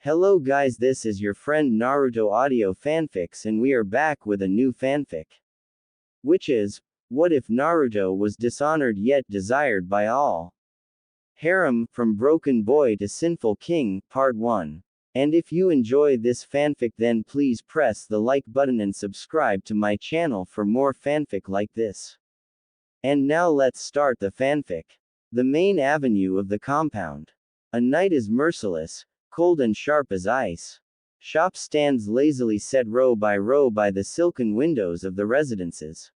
Hello guys, this is your friend Naruto Audio Fanfics and we are back with a new fanfic. Which is, what if Naruto was dishonored yet desired by all? Harem, from Broken Boy to Sinful King, Part 1. And if you enjoy this fanfic then please press the like button and subscribe to my channel for more fanfic like this. And now let's start the fanfic. The main avenue of the compound. A night is merciless, cold and sharp as ice. Shop stands lazily set row by the silken windows of the residences.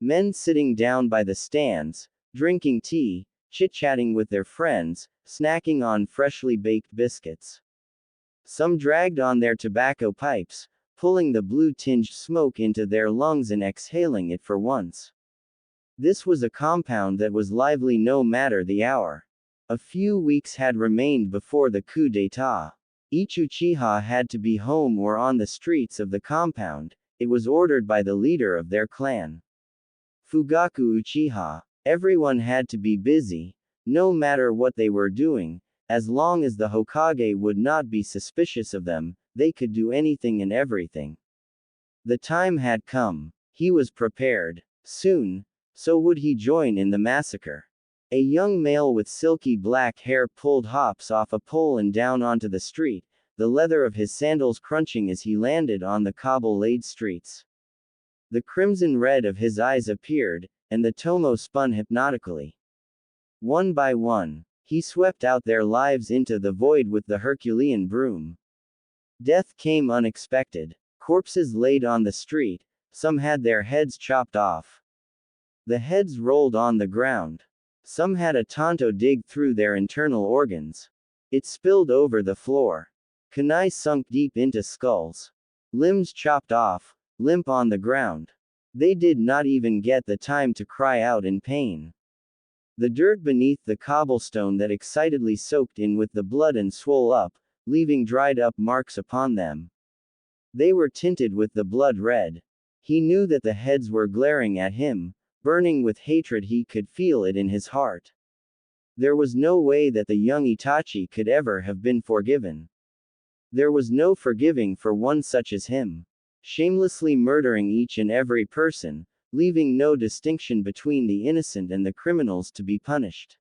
Men sitting down by the stands, drinking tea, chit-chatting with their friends, snacking on freshly baked biscuits. Some dragged on their tobacco pipes, pulling the blue-tinged smoke into their lungs and exhaling it for once. This was a compound that was lively no matter the hour. A few weeks had remained before the coup d'état. Each Uchiha had to be home or on the streets of the compound. It was ordered by the leader of their clan. Fugaku Uchiha. Everyone had to be busy, no matter what they were doing. As long as the Hokage would not be suspicious of them, they could do anything and everything. The time had come. He was prepared. Soon, so would he join in the massacre. A young male with silky black hair pulled hops off a pole and down onto the street, the leather of his sandals crunching as he landed on the cobble-laid streets. The crimson red of his eyes appeared, and the tomo spun hypnotically. One by one, he swept out their lives into the void with the Herculean broom. Death came unexpected. Corpses laid on the street, some had their heads chopped off. The heads rolled on the ground. Some had a tanto dig through their internal organs. It spilled over the floor. Kunai sunk deep into skulls. Limbs chopped off, limp on the ground. They did not even get the time to cry out in pain. The dirt beneath the cobblestone that excitedly soaked in with the blood and swole up, leaving dried up marks upon them. They were tinted with the blood red. He knew that the heads were glaring at him. Burning with hatred, he could feel it in his heart. There was no way that the young Itachi could ever have been forgiven. There was no forgiving for one such as him. Shamelessly murdering each and every person, leaving no distinction between the innocent and the criminals to be punished.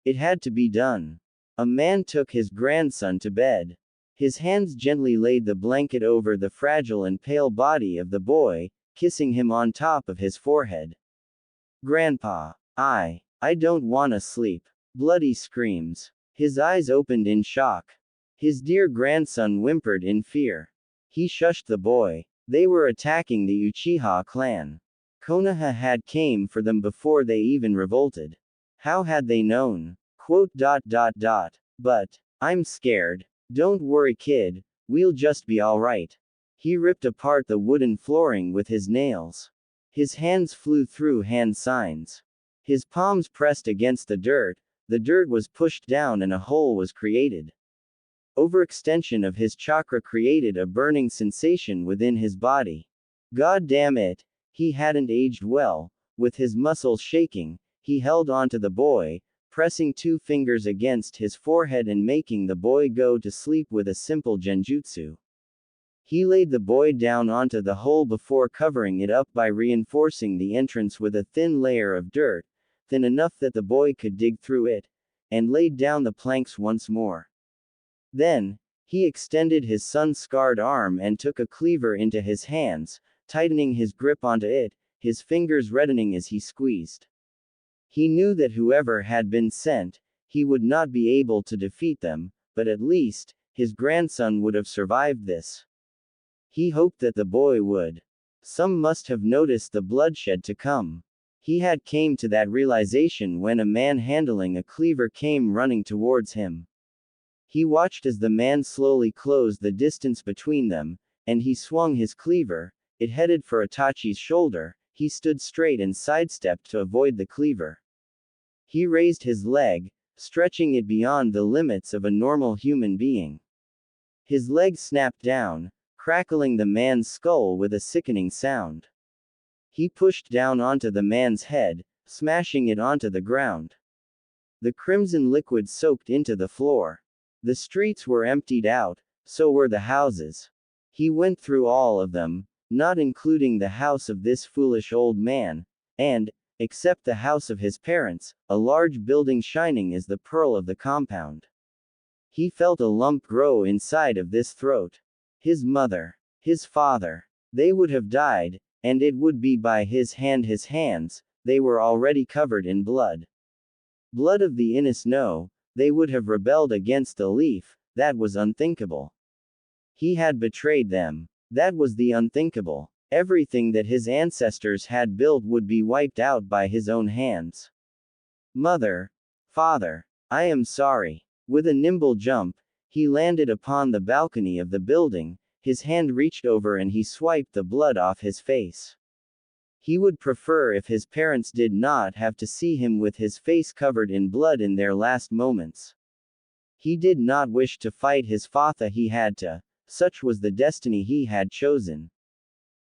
It had to be done. A man took his grandson to bed. His hands gently laid the blanket over the fragile and pale body of the boy, kissing him on top of his forehead. Grandpa. I don't wanna sleep. Bloody screams. His eyes opened in shock. His dear grandson whimpered in fear. He shushed the boy. They were attacking the Uchiha clan. Konoha had came for them before they even revolted. How had they known? But, I'm scared. Don't worry kid, we'll just be alright. He ripped apart the wooden flooring with his nails. His hands flew through hand signs. His palms pressed against the dirt was pushed down and a hole was created. Overextension of his chakra created a burning sensation within his body. God damn it, he hadn't aged well. With his muscles shaking, he held onto the boy, pressing 2 fingers against his forehead and making the boy go to sleep with a simple genjutsu. He laid the boy down onto the hole before covering it up by reinforcing the entrance with a thin layer of dirt, thin enough that the boy could dig through it, and laid down the planks once more. Then, he extended his sun-scarred arm and took a cleaver into his hands, tightening his grip onto it, his fingers reddening as he squeezed. He knew that whoever had been sent, he would not be able to defeat them, but at least, his grandson would have survived this. He hoped that the boy would. Some must have noticed the bloodshed to come. He had came to that realization when a man handling a cleaver came running towards him. He watched as the man slowly closed the distance between them, and he swung his cleaver. It headed for Itachi's shoulder. He stood straight and sidestepped to avoid the cleaver. He raised his leg, stretching it beyond the limits of a normal human being. His leg snapped down, crackling the man's skull with a sickening sound. He pushed down onto the man's head, smashing it onto the ground. The crimson liquid soaked into the floor. The streets were emptied out, so were the houses. He went through all of them, not including the house of this foolish old man, and, except the house of his parents, a large building shining as the pearl of the compound. He felt a lump grow inside of this throat. His mother, his father, they would have died, and it would be by his hands, they were already covered in blood. Blood of the innocent. No, they would have rebelled against the leaf, that was unthinkable. He had betrayed them. That was the unthinkable. Everything that his ancestors had built would be wiped out by his own hands. Mother, father, I am sorry. With a nimble jump, he landed upon the balcony of the building, his hand reached over and he swiped the blood off his face. He would prefer if his parents did not have to see him with his face covered in blood in their last moments. He did not wish to fight his father, he had to, such was the destiny he had chosen.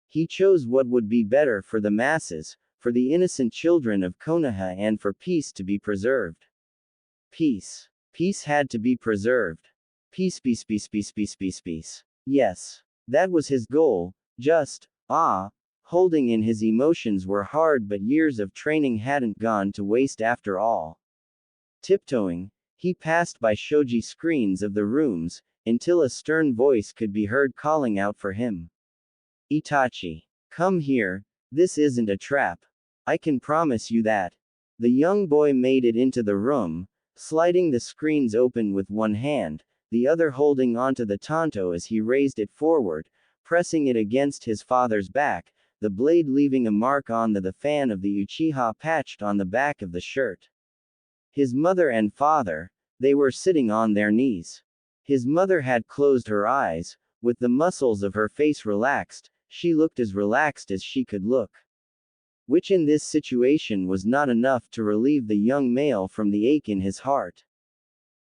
He chose what would be better for the masses, for the innocent children of Konoha, and for peace to be preserved. Peace. Peace had to be preserved. Peace, peace, peace, peace, peace, peace, peace. Yes. That was his goal. Just, holding in his emotions were hard, but years of training hadn't gone to waste after all. Tiptoeing, he passed by shoji screens of the rooms, until a stern voice could be heard calling out for him. Itachi. Come here, this isn't a trap. I can promise you that. The young boy made it into the room, sliding the screens open with one hand, the other holding onto the tanto as he raised it forward, pressing it against his father's back, the blade leaving a mark on the fan of the Uchiha patched on the back of the shirt. His mother and father, they were sitting on their knees. His mother had closed her eyes, with the muscles of her face relaxed, she looked as relaxed as she could look. Which in this situation was not enough to relieve the young male from the ache in his heart.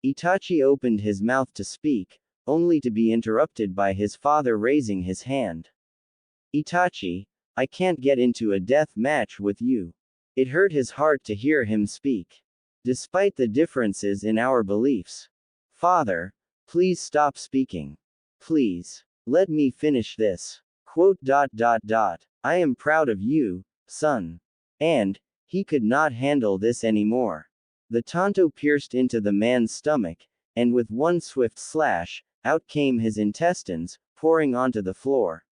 Itachi opened his mouth to speak, only to be interrupted by his father raising his hand. Itachi, I can't get into a death match with you. It hurt his heart to hear him speak. Despite the differences in our beliefs. Father, please stop speaking. Please. Let me finish this. Quote. I am proud of you, son. And, he could not handle this anymore. The tanto pierced into the man's stomach, and with one swift slash, out came his intestines, pouring onto the floor.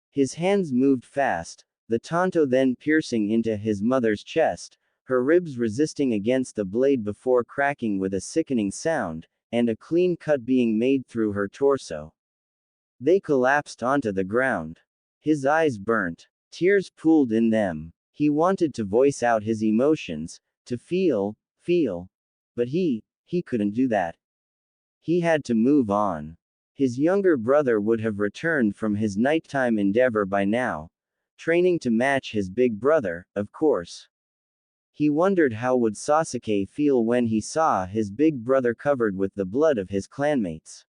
His hands moved fast, the tanto then piercing into his mother's chest, her ribs resisting against the blade before cracking with a sickening sound, and a clean cut being made through her torso. They collapsed onto the ground. His eyes burnt. Tears pooled in them. He wanted to voice out his emotions, to feel, but he couldn't do that. He had to move on. His younger brother would have returned from his nighttime endeavor by now, training to match his big brother, of course. He wondered how would Sasuke feel when he saw his big brother covered with the blood of his clanmates.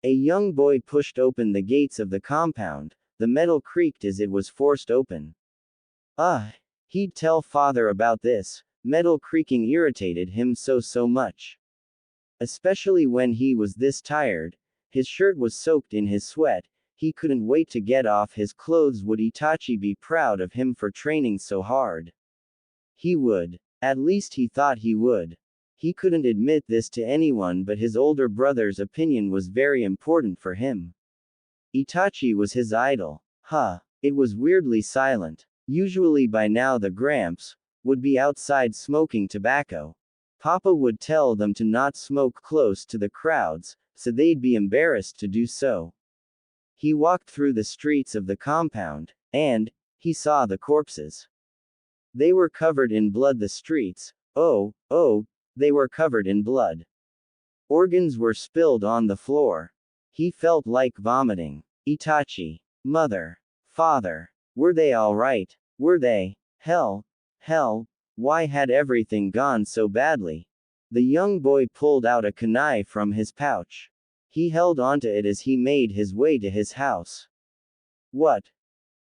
A young boy pushed open the gates of the compound, the metal creaked as it was forced open. He'd tell father about this. Metal creaking irritated him so much. Especially when he was this tired, his shirt was soaked in his sweat, he couldn't wait to get off his clothes. Would Itachi be proud of him for training so hard? He would. At least he thought he would. He couldn't admit this to anyone, but his older brother's opinion was very important for him. Itachi was his idol. It was weirdly silent. Usually by now the Gramps would be outside smoking tobacco. Papa would tell them to not smoke close to the crowds, so they'd be embarrassed to do so. He walked through the streets of the compound, and he saw the corpses. They were covered in blood. The streets, they were covered in blood. Organs were spilled on the floor. He felt like vomiting. Itachi, mother, father, were they all right? Were they? Hell, why had everything gone so badly? The young boy pulled out a kunai from his pouch. He held onto it as he made his way to his house. What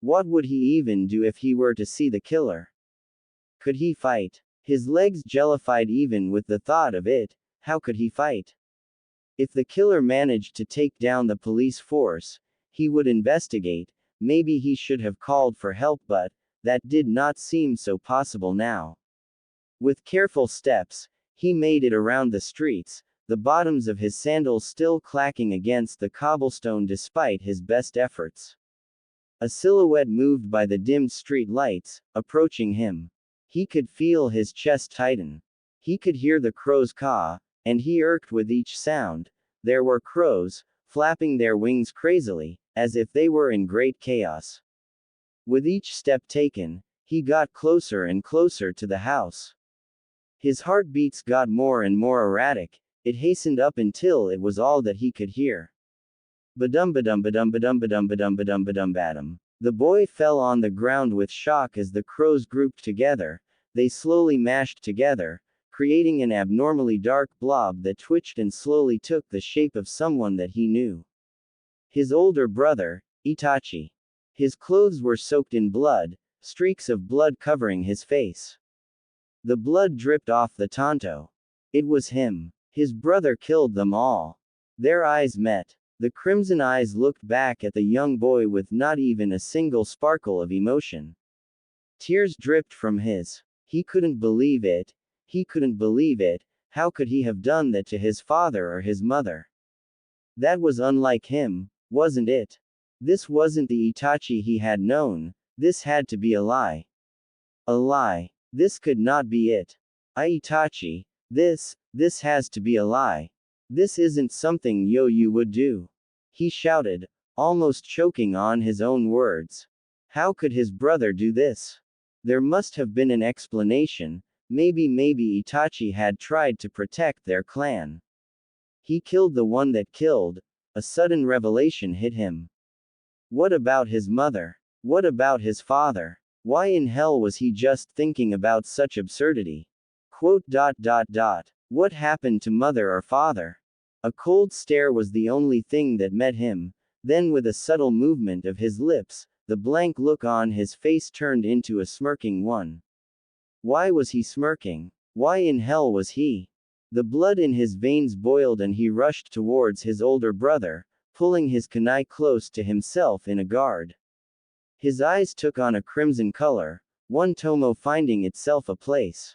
would he even do if he were to see the killer? Could he fight? His legs jellified even with the thought of it. How could he fight? If the killer managed to take down the police force, he would investigate. Maybe he should have called for help, but that did not seem so possible now. With careful steps, he made it around the streets, the bottoms of his sandals still clacking against the cobblestone despite his best efforts. A silhouette moved by the dimmed street lights, approaching him. He could feel his chest tighten. He could hear the crows caw, and he irked with each sound. There were crows, flapping their wings crazily, as if they were in great chaos. With each step taken, he got closer and closer to the house. His heartbeats got more and more erratic. It hastened up until it was all that he could hear. Badum badum badum badum badum badum badum badum badum. The boy fell on the ground with shock as the crows grouped together. They slowly mashed together, creating an abnormally dark blob that twitched and slowly took the shape of someone that he knew. His older brother, Itachi. His clothes were soaked in blood, streaks of blood covering his face. The blood dripped off the tanto. It was him. His brother killed them all. Their eyes met. The crimson eyes looked back at the young boy with not even a single sparkle of emotion. Tears dripped from his. He couldn't believe it. He couldn't believe it. How could he have done that to his father or his mother? That was unlike him, wasn't it? This wasn't the Itachi he had known. This had to be a lie. A lie. This could not be it. Itachi, this has to be a lie. This isn't something you would do. He shouted, almost choking on his own words. How could his brother do this? There must have been an explanation. Maybe Itachi had tried to protect their clan. He killed the one that killed. A sudden revelation hit him. What about his mother? What about his father? Why in hell was he just thinking about such absurdity? What happened to mother or father? A cold stare was the only thing that met him. Then with a subtle movement of his lips, the blank look on his face turned into a smirking one. Why was he smirking? Why in hell was he? The blood in his veins boiled and he rushed towards his older brother, pulling his kunai close to himself in a guard. His eyes took on a crimson color, one tomo finding itself a place.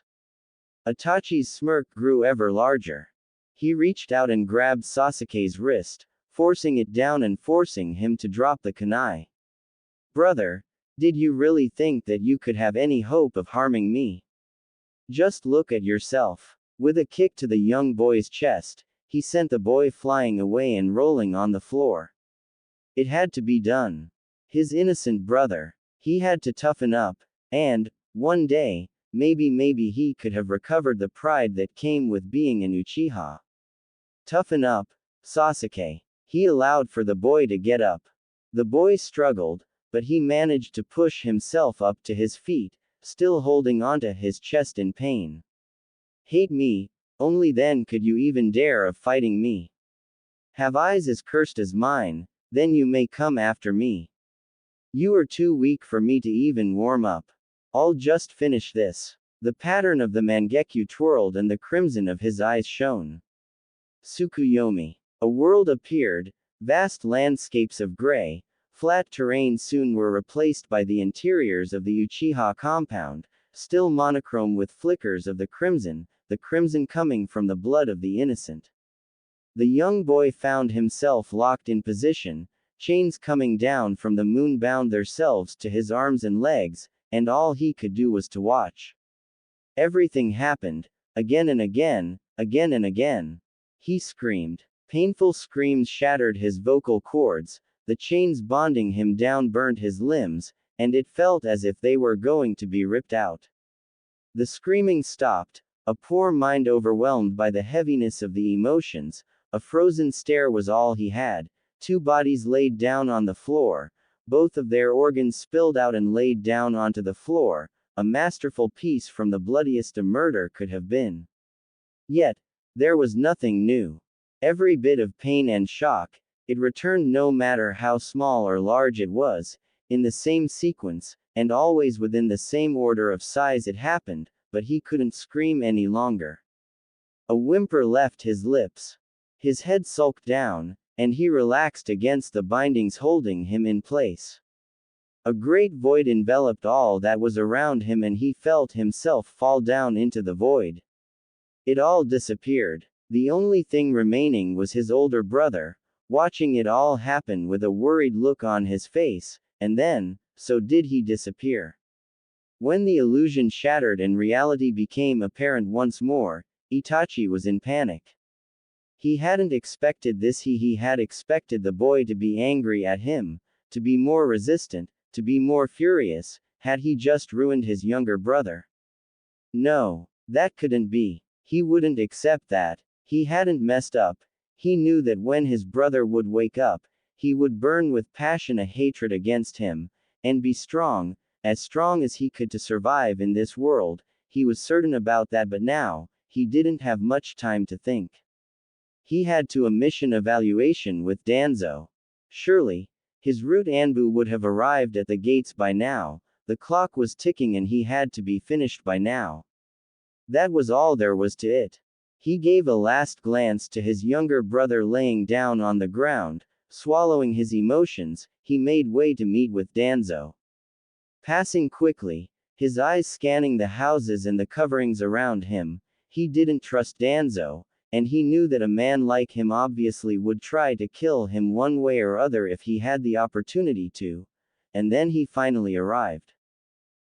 Itachi's smirk grew ever larger. He reached out and grabbed Sasuke's wrist, forcing it down and forcing him to drop the kunai. Brother, did you really think that you could have any hope of harming me? Just look at yourself. With a kick to the young boy's chest, he sent the boy flying away and rolling on the floor. It had to be done. His innocent brother. He had to toughen up, and, one day, maybe he could have recovered the pride that came with being an Uchiha. Toughen up, Sasuke. He allowed for the boy to get up. The boy struggled, but he managed to push himself up to his feet, still holding onto his chest in pain. Hate me, only then could you even dare of fighting me. Have eyes as cursed as mine, then you may come after me. You are too weak for me to even warm up. I'll just finish this. The pattern of the Mangekyu twirled and the crimson of his eyes shone. Tsukuyomi. A world appeared, vast landscapes of gray, flat terrain soon were replaced by the interiors of the Uchiha compound, still monochrome with flickers of the crimson coming from the blood of the innocent. The young boy found himself locked in position, chains coming down from the moon bound themselves to his arms and legs, and all he could do was to watch. Everything happened, again and again, again and again. He screamed. Painful screams shattered his vocal cords, the chains bonding him down burnt his limbs, and it felt as if they were going to be ripped out. The screaming stopped, a poor mind overwhelmed by the heaviness of the emotions, a frozen stare was all he had. Two bodies laid down on the floor, both of their organs spilled out and laid down onto the floor, a masterful piece from the bloodiest a murder could have been. Yet, there was nothing new. Every bit of pain and shock, it returned no matter how small or large it was, in the same sequence, and always within the same order of size it happened, but he couldn't scream any longer. A whimper left his lips. His head sulked down, and he relaxed against the bindings holding him in place. A great void enveloped all that was around him, and he felt himself fall down into the void. It all disappeared. The only thing remaining was his older brother, watching it all happen with a worried look on his face, and then, so did he disappear. When the illusion shattered and reality became apparent once more, Itachi was in panic. He hadn't expected this. He had expected the boy to be angry at him, to be more resistant, to be more furious. Had he just ruined his younger brother? No, that couldn't be. He wouldn't accept that. He hadn't messed up. He knew that when his brother would wake up, he would burn with passion a hatred against him, and be strong, as strong as he could to survive in this world. He was certain about that, but now, he didn't have much time to think. He had to a mission evaluation with Danzo. Surely, his route Anbu would have arrived at the gates by now. The clock was ticking and he had to be finished by now. That was all there was to it. He gave a last glance to his younger brother laying down on the ground. Swallowing his emotions, he made way to meet with Danzo. Passing quickly, his eyes scanning the houses and the coverings around him, he didn't trust Danzo, and he knew that a man like him obviously would try to kill him one way or other if he had the opportunity to. And then he finally arrived.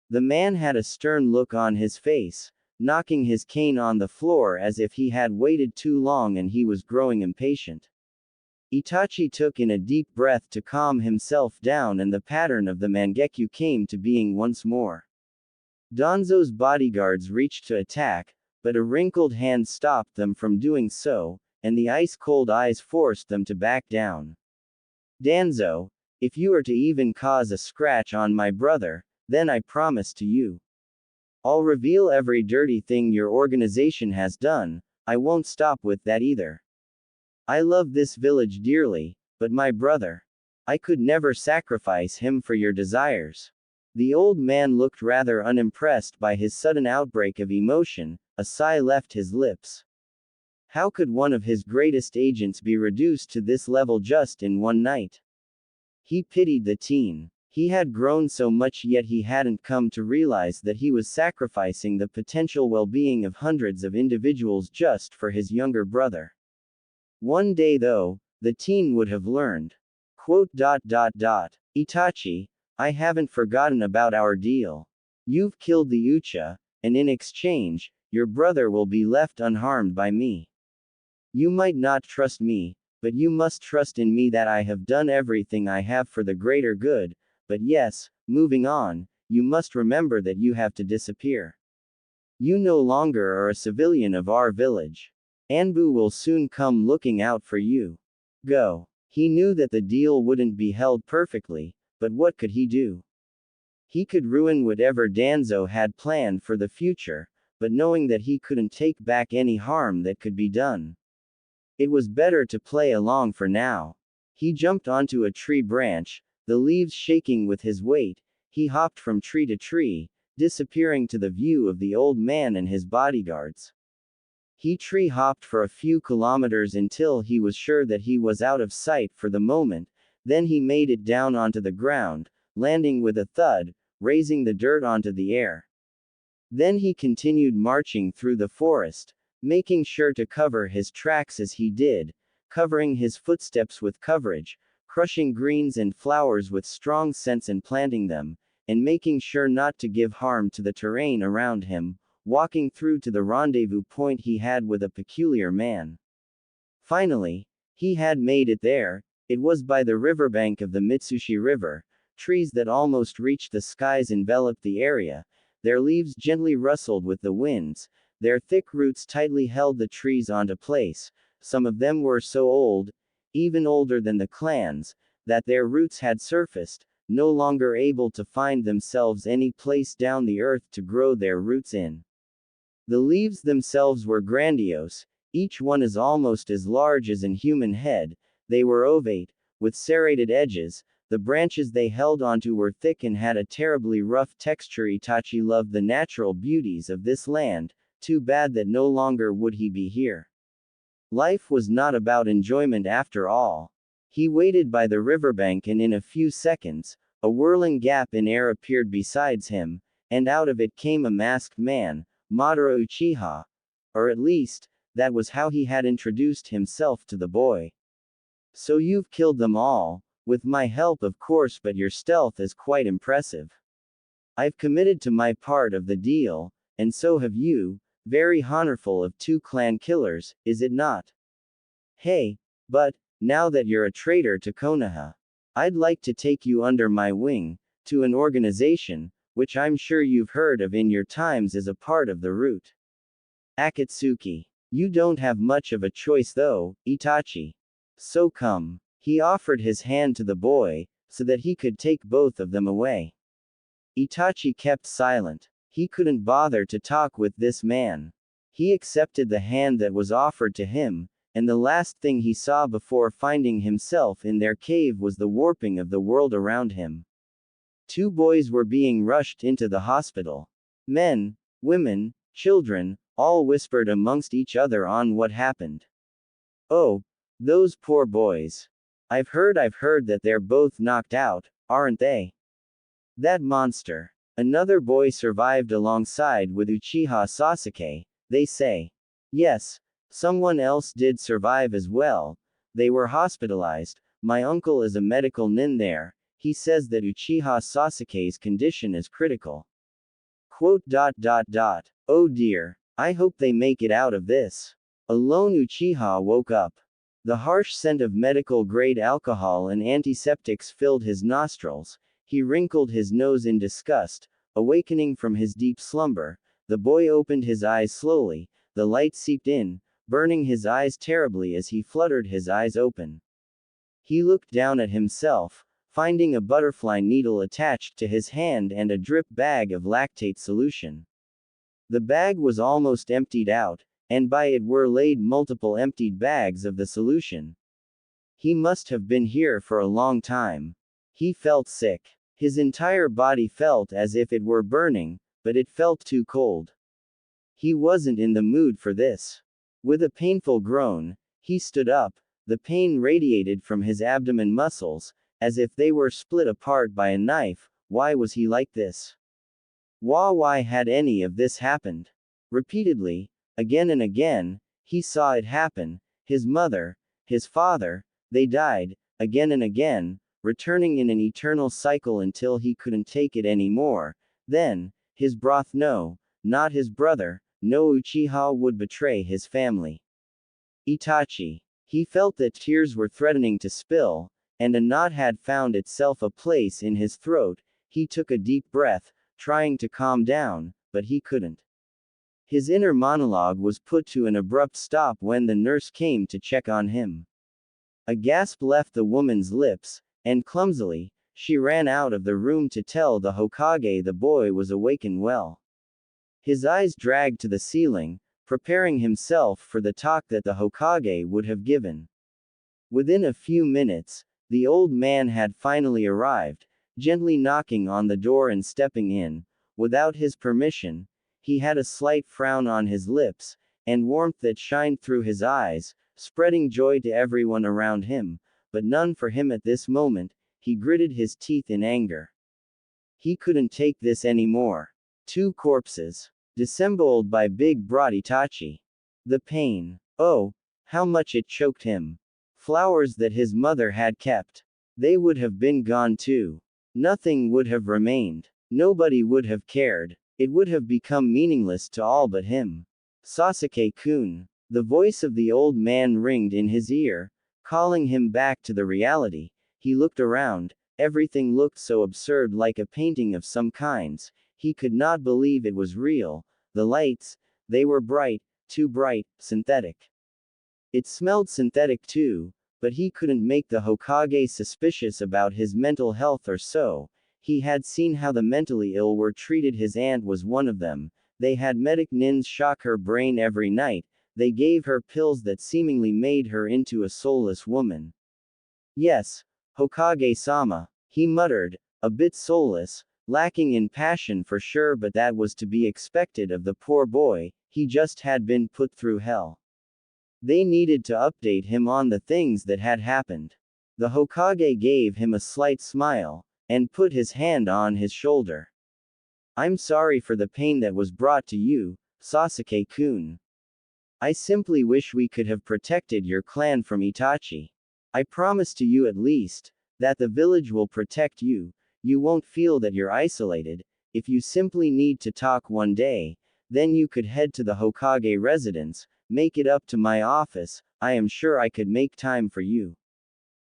The man had a stern look on his face, knocking his cane on the floor as if he had waited too long and he was growing impatient. Itachi took in a deep breath to calm himself down, and the pattern of the Mangekyo came to being once more. Danzo's bodyguards reached to attack, but a wrinkled hand stopped them from doing so, and the ice-cold eyes forced them to back down. Danzo, if you are to even cause a scratch on my brother, then I promise to you, I'll reveal every dirty thing your organization has done. I won't stop with that either. I love this village dearly, but my brother, I could never sacrifice him for your desires. The old man looked rather unimpressed by his sudden outbreak of emotion. A sigh left his lips. How could one of his greatest agents be reduced to this level just in one night? He pitied the teen. He had grown so much, yet he hadn't come to realize that he was sacrificing the potential well-being of hundreds of individuals just for his younger brother. One day though, the teen would have learned. Itachi, I haven't forgotten about our deal. You've killed the Uchiha, and in exchange, your brother will be left unharmed by me. You might not trust me, but you must trust in me that I have done everything I have for the greater good. But yes, moving on, you must remember that you have to disappear. You no longer are a civilian of our village. Anbu will soon come looking out for you. Go. He knew that the deal wouldn't be held perfectly, but what could he do? He could ruin whatever Danzo had planned for the future, but knowing that he couldn't take back any harm that could be done. It was better to play along for now. He jumped onto a tree branch, the leaves shaking with his weight. He hopped from tree to tree, disappearing to the view of the old man and his bodyguards. He tree hopped for a few kilometers until he was sure that he was out of sight for the moment. Then he made it down onto the ground, landing with a thud, raising the dirt onto the air. Then he continued marching through the forest, making sure to cover his tracks as he did, covering his footsteps with coverage, crushing greens and flowers with strong scents and planting them, and making sure not to give harm to the terrain around him, walking through to the rendezvous point he had with a peculiar man. Finally, he had made it there. It was by the riverbank of the Mitsushi River. Trees that almost reached the skies enveloped the area. Their leaves gently rustled with the winds. Their thick roots tightly held the trees onto place. Some of them were so old, even older than the clans, that their roots had surfaced, no longer able to find themselves any place down the earth to grow their roots in. The leaves themselves were grandiose, each one is almost as large as an human head. They were ovate, with serrated edges. The branches they held onto were thick and had a terribly rough texture. Itachi loved the natural beauties of this land. Too bad that no longer would he be here. Life was not about enjoyment after all. He waited by the riverbank and in a few seconds, a whirling gap in air appeared beside him, and out of it came a masked man, Madara Uchiha. Or at least, that was how he had introduced himself to the boy. So you've killed them all, with my help of course, but your stealth is quite impressive. I've committed to my part of the deal, and so have you, very honorful of two clan killers, is it not? Hey, but, now that you're a traitor to Konoha, I'd like to take you under my wing, to an organization, which I'm sure you've heard of in your times as a part of the route. Akatsuki. You don't have much of a choice though, Itachi. So come. He offered his hand to the boy, so that he could take both of them away. Itachi kept silent. He couldn't bother to talk with this man. He accepted the hand that was offered to him, and the last thing he saw before finding himself in their cave was the warping of the world around him. Two boys were being rushed into the hospital. Men, women, children, all whispered amongst each other on what happened. Oh, those poor boys. I've heard that they're both knocked out, aren't they? That monster. Another boy survived alongside with Uchiha Sasuke, they say. Yes, someone else did survive as well. They were hospitalized. My uncle is a medical nin there. He says that Uchiha Sasuke's condition is critical. Quote. Oh dear. I hope they make it out of this. Alone Uchiha woke up. The harsh scent of medical-grade alcohol and antiseptics filled his nostrils. He wrinkled his nose in disgust. Awakening from his deep slumber, the boy opened his eyes slowly, the light seeped in, burning his eyes terribly as he fluttered his eyes open. He looked down at himself, finding a butterfly needle attached to his hand and a drip bag of lactate solution. The bag was almost emptied out, and by it were laid multiple emptied bags of the solution. He must have been here for a long time. He felt sick. His entire body felt as if it were burning, but it felt too cold. He wasn't in the mood for this. With a painful groan, he stood up. The pain radiated from his abdomen muscles, as if they were split apart by a knife. Why was he like this? Why had any of this happened? Repeatedly, again and again, he saw it happen. His mother, his father, they died, again and again, returning in an eternal cycle until he couldn't take it anymore. Then, his broth no, not his brother, no Uchiha would betray his family. Itachi. He felt that tears were threatening to spill, and a knot had found itself a place in his throat. He took a deep breath, trying to calm down, but he couldn't. His inner monologue was put to an abrupt stop when the nurse came to check on him. A gasp left the woman's lips, and clumsily, she ran out of the room to tell the Hokage the boy was awake and well. His eyes dragged to the ceiling, preparing himself for the talk that the Hokage would have given. Within a few minutes, the old man had finally arrived, gently knocking on the door and stepping in. Without his permission, he had a slight frown on his lips, and warmth that shined through his eyes, spreading joy to everyone around him, but none for him at this moment. He gritted his teeth in anger. He couldn't take this anymore. Two corpses. Dissembled by Big Brat Itachi. The pain. Oh, how much it choked him. Flowers that his mother had kept. They would have been gone too. Nothing would have remained. Nobody would have cared. It would have become meaningless to all but him. Sasuke-kun. The voice of the old man ringed in his ear, calling him back to the reality. He looked around. Everything looked so absurd, like a painting of some kinds. He could not believe it was real. The lights, they were bright, too bright, synthetic. It smelled synthetic too, but he couldn't make the Hokage suspicious about his mental health or so. He had seen how the mentally ill were treated. His aunt was one of them. They had medic nins shock her brain every night. They gave her pills that seemingly made her into a soulless woman. Yes, Hokage-sama, he muttered, a bit soulless, lacking in passion for sure, but that was to be expected of the poor boy. He just had been put through hell. They needed to update him on the things that had happened. The Hokage gave him a slight smile, and put his hand on his shoulder. I'm sorry for the pain that was brought to you, Sasuke-kun. I simply wish we could have protected your clan from Itachi. I promise to you at least, that the village will protect you, you won't feel that you're isolated. If you simply need to talk one day, then you could head to the Hokage residence, make it up to my office, I am sure I could make time for you.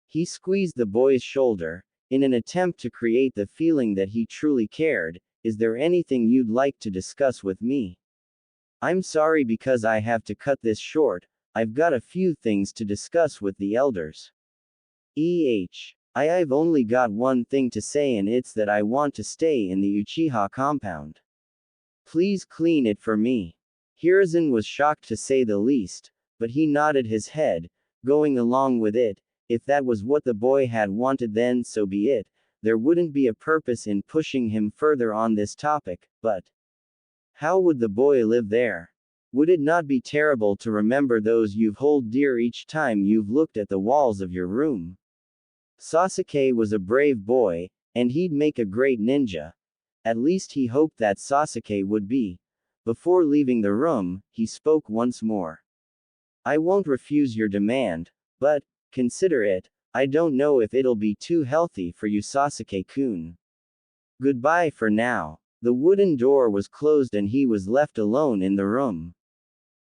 He squeezed the boy's shoulder, in an attempt to create the feeling that he truly cared. Is there anything you'd like to discuss with me? I'm sorry because I have to cut this short, I've got a few things to discuss with the elders. I've only got one thing to say and it's that I want to stay in the Uchiha compound. Please clean it for me. Hiruzen was shocked to say the least, but he nodded his head, going along with it. If that was what the boy had wanted then so be it, there wouldn't be a purpose in pushing him further on this topic, but how would the boy live there? Would it not be terrible to remember those you hold dear each time you've looked at the walls of your room? Sasuke was a brave boy, and he'd make a great ninja. At least he hoped that Sasuke would be. Before leaving the room, he spoke once more. I won't refuse your demand, but consider it. I don't know if it'll be too healthy for you, Sasuke-kun. Goodbye for now. The wooden door was closed and he was left alone in the room.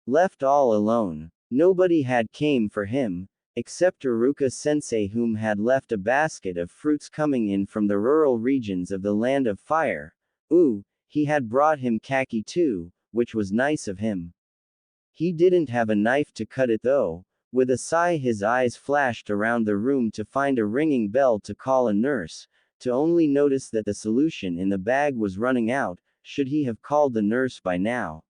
Left all alone. Nobody had came for him, except Iruka-sensei whom had left a basket of fruits coming in from the rural regions of the Land of Fire. Ooh, he had brought him kaki too, which was nice of him. He didn't have a knife to cut it though. With a sigh his eyes flashed around the room to find a ringing bell to call a nurse, to only notice that the solution in the bag was running out. Should he have called the nurse by now?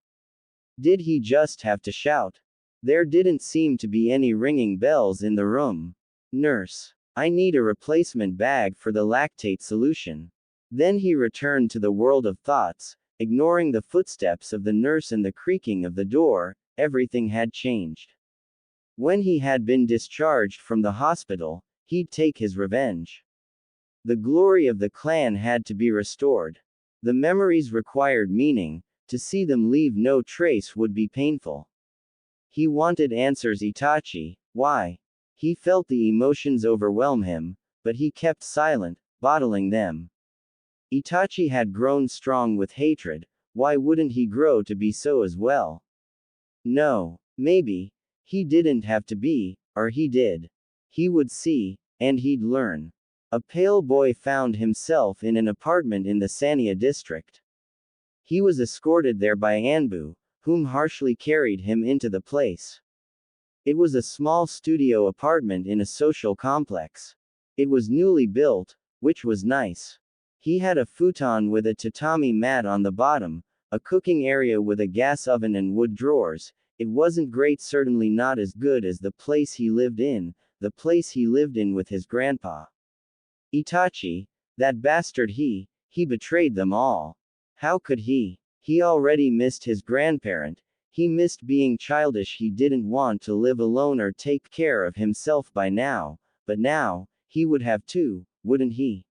Did he just have to shout? There didn't seem to be any ringing bells in the room. Nurse, I need a replacement bag for the lactate solution. Then he returned to the world of thoughts, ignoring the footsteps of the nurse and the creaking of the door. Everything had changed. When he had been discharged from the hospital, he'd take his revenge. The glory of the clan had to be restored. The memories required meaning, to see them leave no trace would be painful. He wanted answers. Itachi, why? He felt the emotions overwhelm him, but he kept silent, bottling them. Itachi had grown strong with hatred, why wouldn't he grow to be so as well? No, maybe. He didn't have to be, or he did. He would see, and he'd learn. A pale boy found himself in an apartment in the Sanya district. He was escorted there by Anbu, whom harshly carried him into the place. It was a small studio apartment in a social complex. It was newly built, which was nice. He had a futon with a tatami mat on the bottom, a cooking area with a gas oven and wood drawers. It wasn't great, certainly not as good as the place he lived in with his grandpa. Itachi, that bastard, he betrayed them all. How could he? He already missed his grandparent, he missed being childish, he didn't want to live alone or take care of himself by now, but now, he would have to, wouldn't he?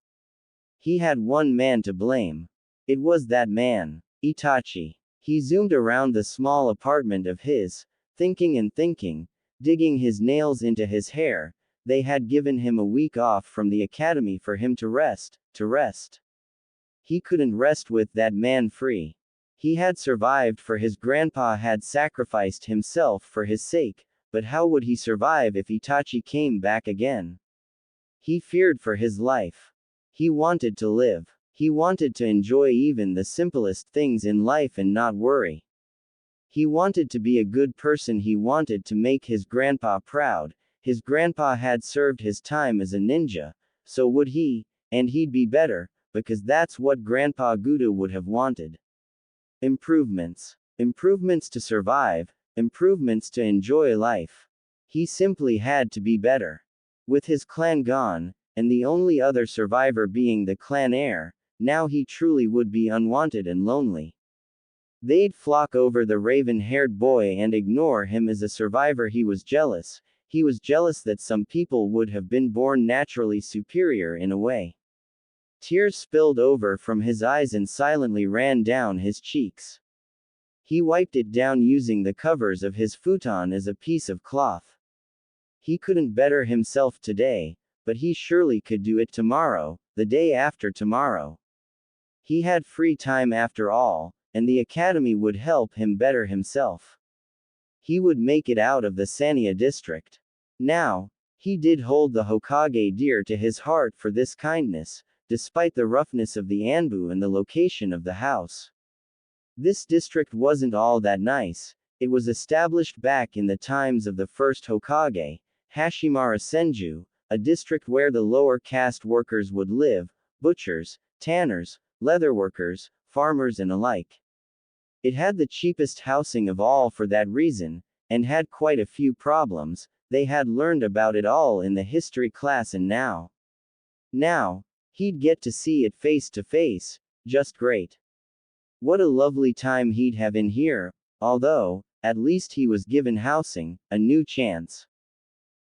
He had one man to blame. It was that man, Itachi. He zoomed around the small apartment of his, thinking and thinking, digging his nails into his hair. They had given him a week off from the academy for him to rest. He couldn't rest with that man free. He had survived for his grandpa, had sacrificed himself for his sake, but how would he survive if Itachi came back again? He feared for his life. He wanted to live. He wanted to enjoy even the simplest things in life and not worry. He wanted to be a good person, he wanted to make his grandpa proud. His grandpa had served his time as a ninja, so would he, and he'd be better, because that's what Grandpa Guda would have wanted. Improvements. Improvements to survive, improvements to enjoy life. He simply had to be better. With his clan gone, and the only other survivor being the clan heir, now he truly would be unwanted and lonely. They'd flock over the raven-haired boy and ignore him as a survivor. He was jealous. He was jealous that some people would have been born naturally superior in a way. Tears spilled over from his eyes and silently ran down his cheeks. He wiped it down using the covers of his futon as a piece of cloth. He couldn't better himself today, but he surely could do it tomorrow, the day after tomorrow. He had free time after all, and the academy would help him better himself. He would make it out of the Sanya district. Now, he did hold the Hokage dear to his heart for this kindness, despite the roughness of the Anbu and the location of the house. This district wasn't all that nice. It was established back in the times of the first Hokage, Hashimara Senju, a district where the lower caste workers would live, butchers, tanners, leatherworkers, farmers and alike. It had the cheapest housing of all for that reason, and had quite a few problems. They had learned about it all in the history class and now, he'd get to see it face to face, just great. What a lovely time he'd have in here, although, at least he was given housing, a new chance.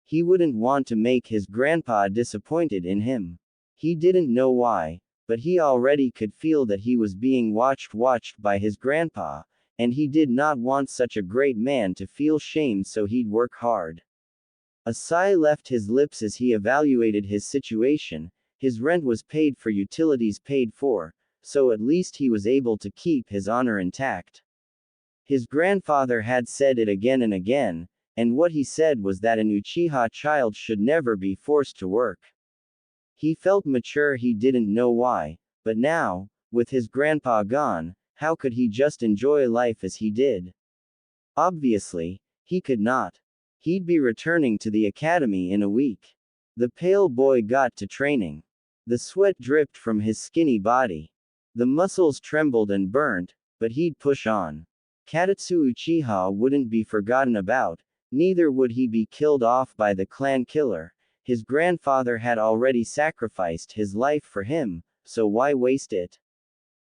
He wouldn't want to make his grandpa disappointed in him. He didn't know why, but he already could feel that he was being watched by his grandpa, and he did not want such a great man to feel shame, so he'd work hard. A sigh left his lips as he evaluated his situation. His rent was paid for, utilities paid for, so at least he was able to keep his honor intact. His grandfather had said it again and again, and what he said was that an Uchiha child should never be forced to work. He felt mature, he didn't know why, but now, with his grandpa gone, how could he just enjoy life as he did? Obviously, he could not. He'd be returning to the academy in a week. The pale boy got to training. The sweat dripped from his skinny body. The muscles trembled and burnt, but he'd push on. Katatsu Uchiha wouldn't be forgotten about, neither would he be killed off by the clan killer. His grandfather had already sacrificed his life for him, so why waste it?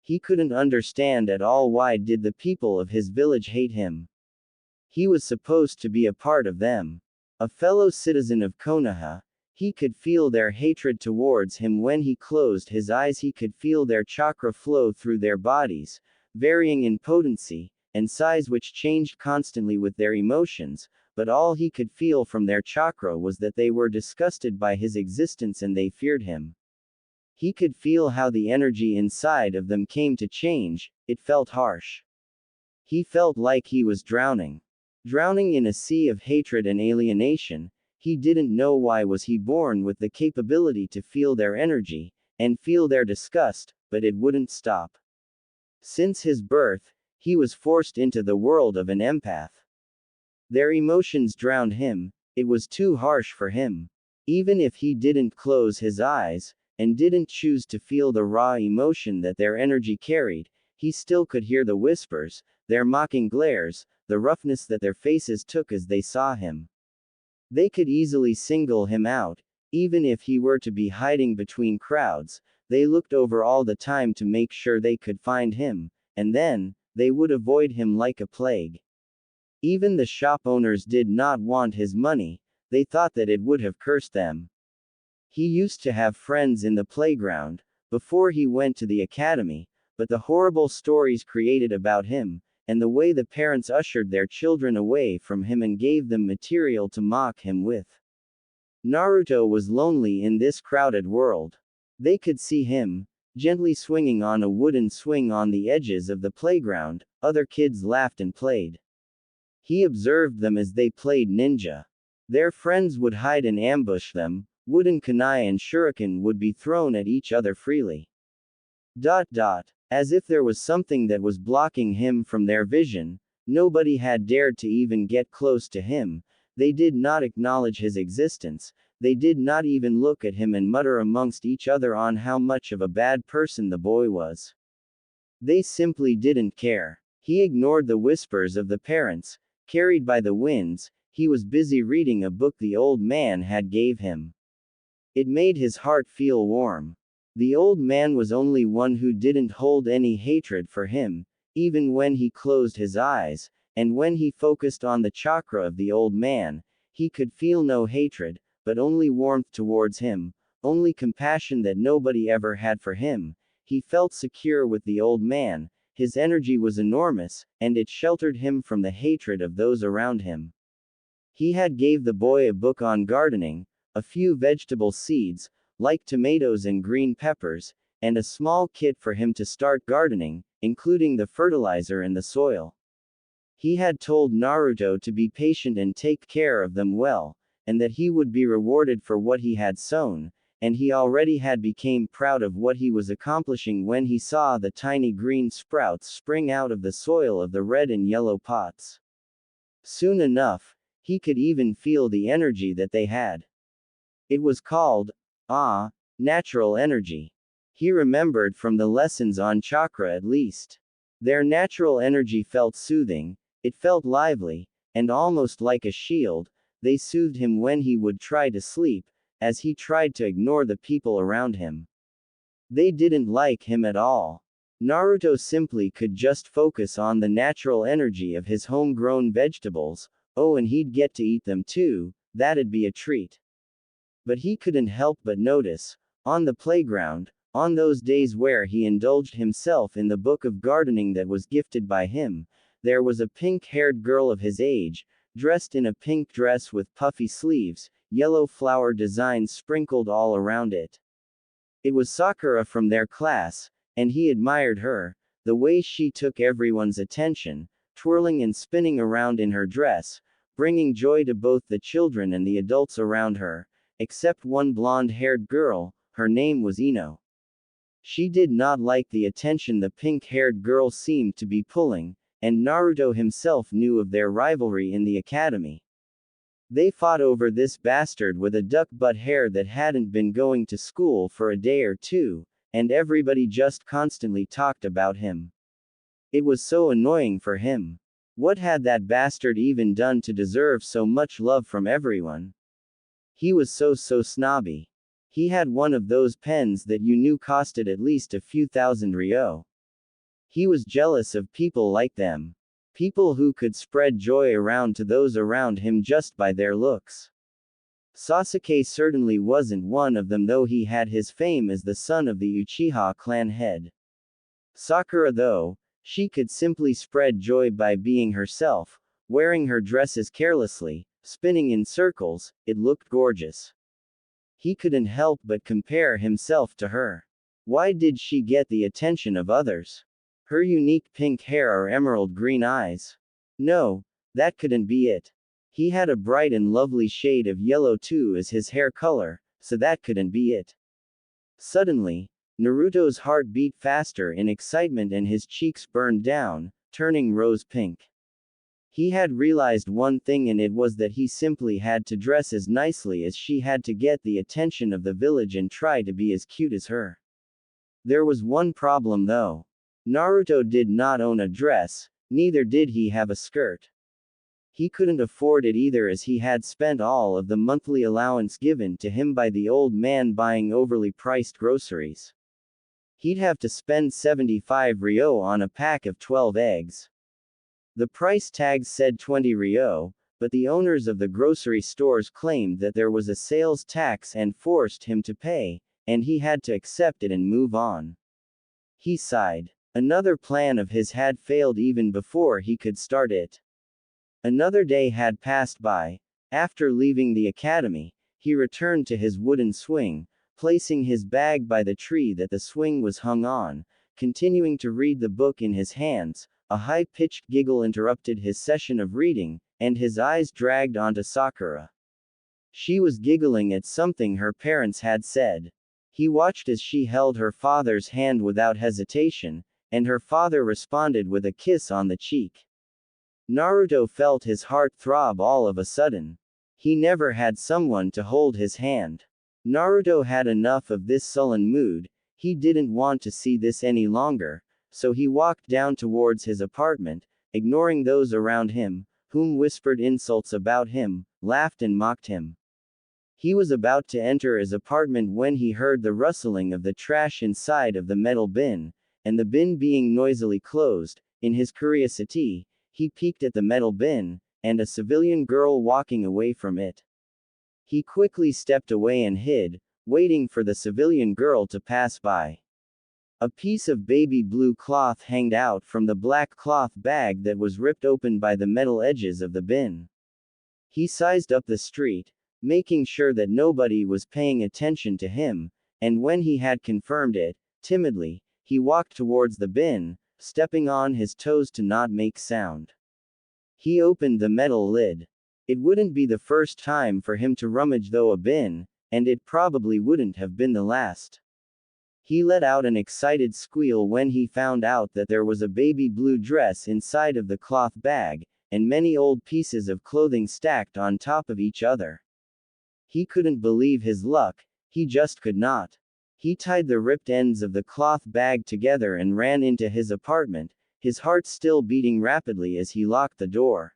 He couldn't understand at all why did the people of his village hate him. He was supposed to be a part of them. A fellow citizen of Konoha. He could feel their hatred towards him when he closed his eyes. He could feel their chakra flow through their bodies, varying in potency and size, which changed constantly with their emotions, but all he could feel from their chakra was that they were disgusted by his existence and they feared him. He could feel how the energy inside of them came to change. It felt harsh. He felt like he was drowning in a sea of hatred and alienation. He didn't know why was he born with the capability to feel their energy, and feel their disgust, but it wouldn't stop. Since his birth, he was forced into the world of an empath. Their emotions drowned him. It was too harsh for him. Even if he didn't close his eyes, and didn't choose to feel the raw emotion that their energy carried, he still could hear the whispers, their mocking glares, the roughness that their faces took as they saw him. They could easily single him out, even if he were to be hiding between crowds. They looked over all the time to make sure they could find him, and then, they would avoid him like a plague. Even the shop owners did not want his money, they thought that it would have cursed them. He used to have friends in the playground, before he went to the academy, but the horrible stories created about him, and the way the parents ushered their children away from him and gave them material to mock him with. Naruto was lonely in this crowded world. They could see him, gently swinging on a wooden swing on the edges of the playground. Other kids laughed and played. He observed them as they played ninja. Their friends would hide and ambush them. Wooden kunai and shuriken would be thrown at each other freely. As if there was something that was blocking him from their vision, nobody had dared to even get close to him. They did not acknowledge his existence. They did not even look at him and mutter amongst each other on how much of a bad person the boy was. They simply didn't care. He ignored the whispers of the parents, carried by the winds. He was busy reading a book the old man had gave him. It made his heart feel warm. The old man was only one who didn't hold any hatred for him. Even when he closed his eyes, and when he focused on the chakra of the old man, he could feel no hatred, but only warmth towards him, only compassion that nobody ever had for him. He felt secure with the old man, his energy was enormous, and it sheltered him from the hatred of those around him. He had gave the boy a book on gardening, a few vegetable seeds, like tomatoes and green peppers, and a small kit for him to start gardening, including the fertilizer and the soil. He had told Naruto to be patient and take care of them well, and that he would be rewarded for what he had sown, and he already had become proud of what he was accomplishing when he saw the tiny green sprouts spring out of the soil of the red and yellow pots. Soon enough, he could even feel the energy that they had. It was called, natural energy. He remembered from the lessons on chakra at least. Their natural energy felt soothing, it felt lively, and almost like a shield. They soothed him when he would try to sleep, as he tried to ignore the people around him. They didn't like him at all. Naruto simply could just focus on the natural energy of his homegrown vegetables, and he'd get to eat them too, that'd be a treat. But he couldn't help but notice, on the playground, on those days where he indulged himself in the book of gardening that was gifted by him, there was a pink-haired girl of his age, dressed in a pink dress with puffy sleeves, yellow flower designs sprinkled all around it. It was Sakura from their class, and he admired her, the way she took everyone's attention, twirling and spinning around in her dress, bringing joy to both the children and the adults around her, except one blonde-haired girl, her name was Ino. She did not like the attention the pink-haired girl seemed to be pulling, and Naruto himself knew of their rivalry in the academy. They fought over this bastard with a duck-butt hair that hadn't been going to school for a day or two, and everybody just constantly talked about him. It was so annoying for him. What had that bastard even done to deserve so much love from everyone? He was so snobby. He had one of those pens that you knew costed at least a few thousand ryo. He was jealous of people like them. People who could spread joy around to those around him just by their looks. Sasuke certainly wasn't one of them, though he had his fame as the son of the Uchiha clan head. Sakura, though, she could simply spread joy by being herself, wearing her dresses carelessly, spinning in circles, it looked gorgeous. He couldn't help but compare himself to her. Why did she get the attention of others? Her unique pink hair or emerald green eyes? No, that couldn't be it. He had a bright and lovely shade of yellow too as his hair color, so that couldn't be it. Suddenly, Naruto's heart beat faster in excitement and his cheeks burned down, turning rose pink. He had realized one thing, and it was that he simply had to dress as nicely as she had to get the attention of the village and try to be as cute as her. There was one problem though. Naruto did not own a dress, neither did he have a skirt. He couldn't afford it either, as he had spent all of the monthly allowance given to him by the old man buying overly priced groceries. He'd have to spend 75 ryo on a pack of 12 eggs. The price tags said 20 ryo, but the owners of the grocery stores claimed that there was a sales tax and forced him to pay, and he had to accept it and move on. He sighed. Another plan of his had failed even before he could start it. Another day had passed by. After leaving the academy, he returned to his wooden swing, placing his bag by the tree that the swing was hung on, continuing to read the book in his hands. A high-pitched giggle interrupted his session of reading, and his eyes dragged onto Sakura. She was giggling at something her parents had said. He watched as she held her father's hand without hesitation, and her father responded with a kiss on the cheek. Naruto felt his heart throb all of a sudden. He never had someone to hold his hand. Naruto had enough of this sullen mood. He didn't want to see this any longer, so he walked down towards his apartment, ignoring those around him, whom whispered insults about him, laughed and mocked him. He was about to enter his apartment when he heard the rustling of the trash inside of the metal bin, and the bin being noisily closed, In his curiosity, he peeked at the metal bin, and a civilian girl walking away from it. He quickly stepped away and hid, waiting for the civilian girl to pass by. A piece of baby blue cloth hanged out from the black cloth bag that was ripped open by the metal edges of the bin. He sized up the street, making sure that nobody was paying attention to him, and when he had confirmed it, timidly, he walked towards the bin, stepping on his toes to not make sound. He opened the metal lid. It wouldn't be the first time for him to rummage through a bin, and it probably wouldn't have been the last. He let out an excited squeal when he found out that there was a baby blue dress inside of the cloth bag, and many old pieces of clothing stacked on top of each other. He couldn't believe his luck, he just could not. He tied the ripped ends of the cloth bag together and ran into his apartment, his heart still beating rapidly as he locked the door.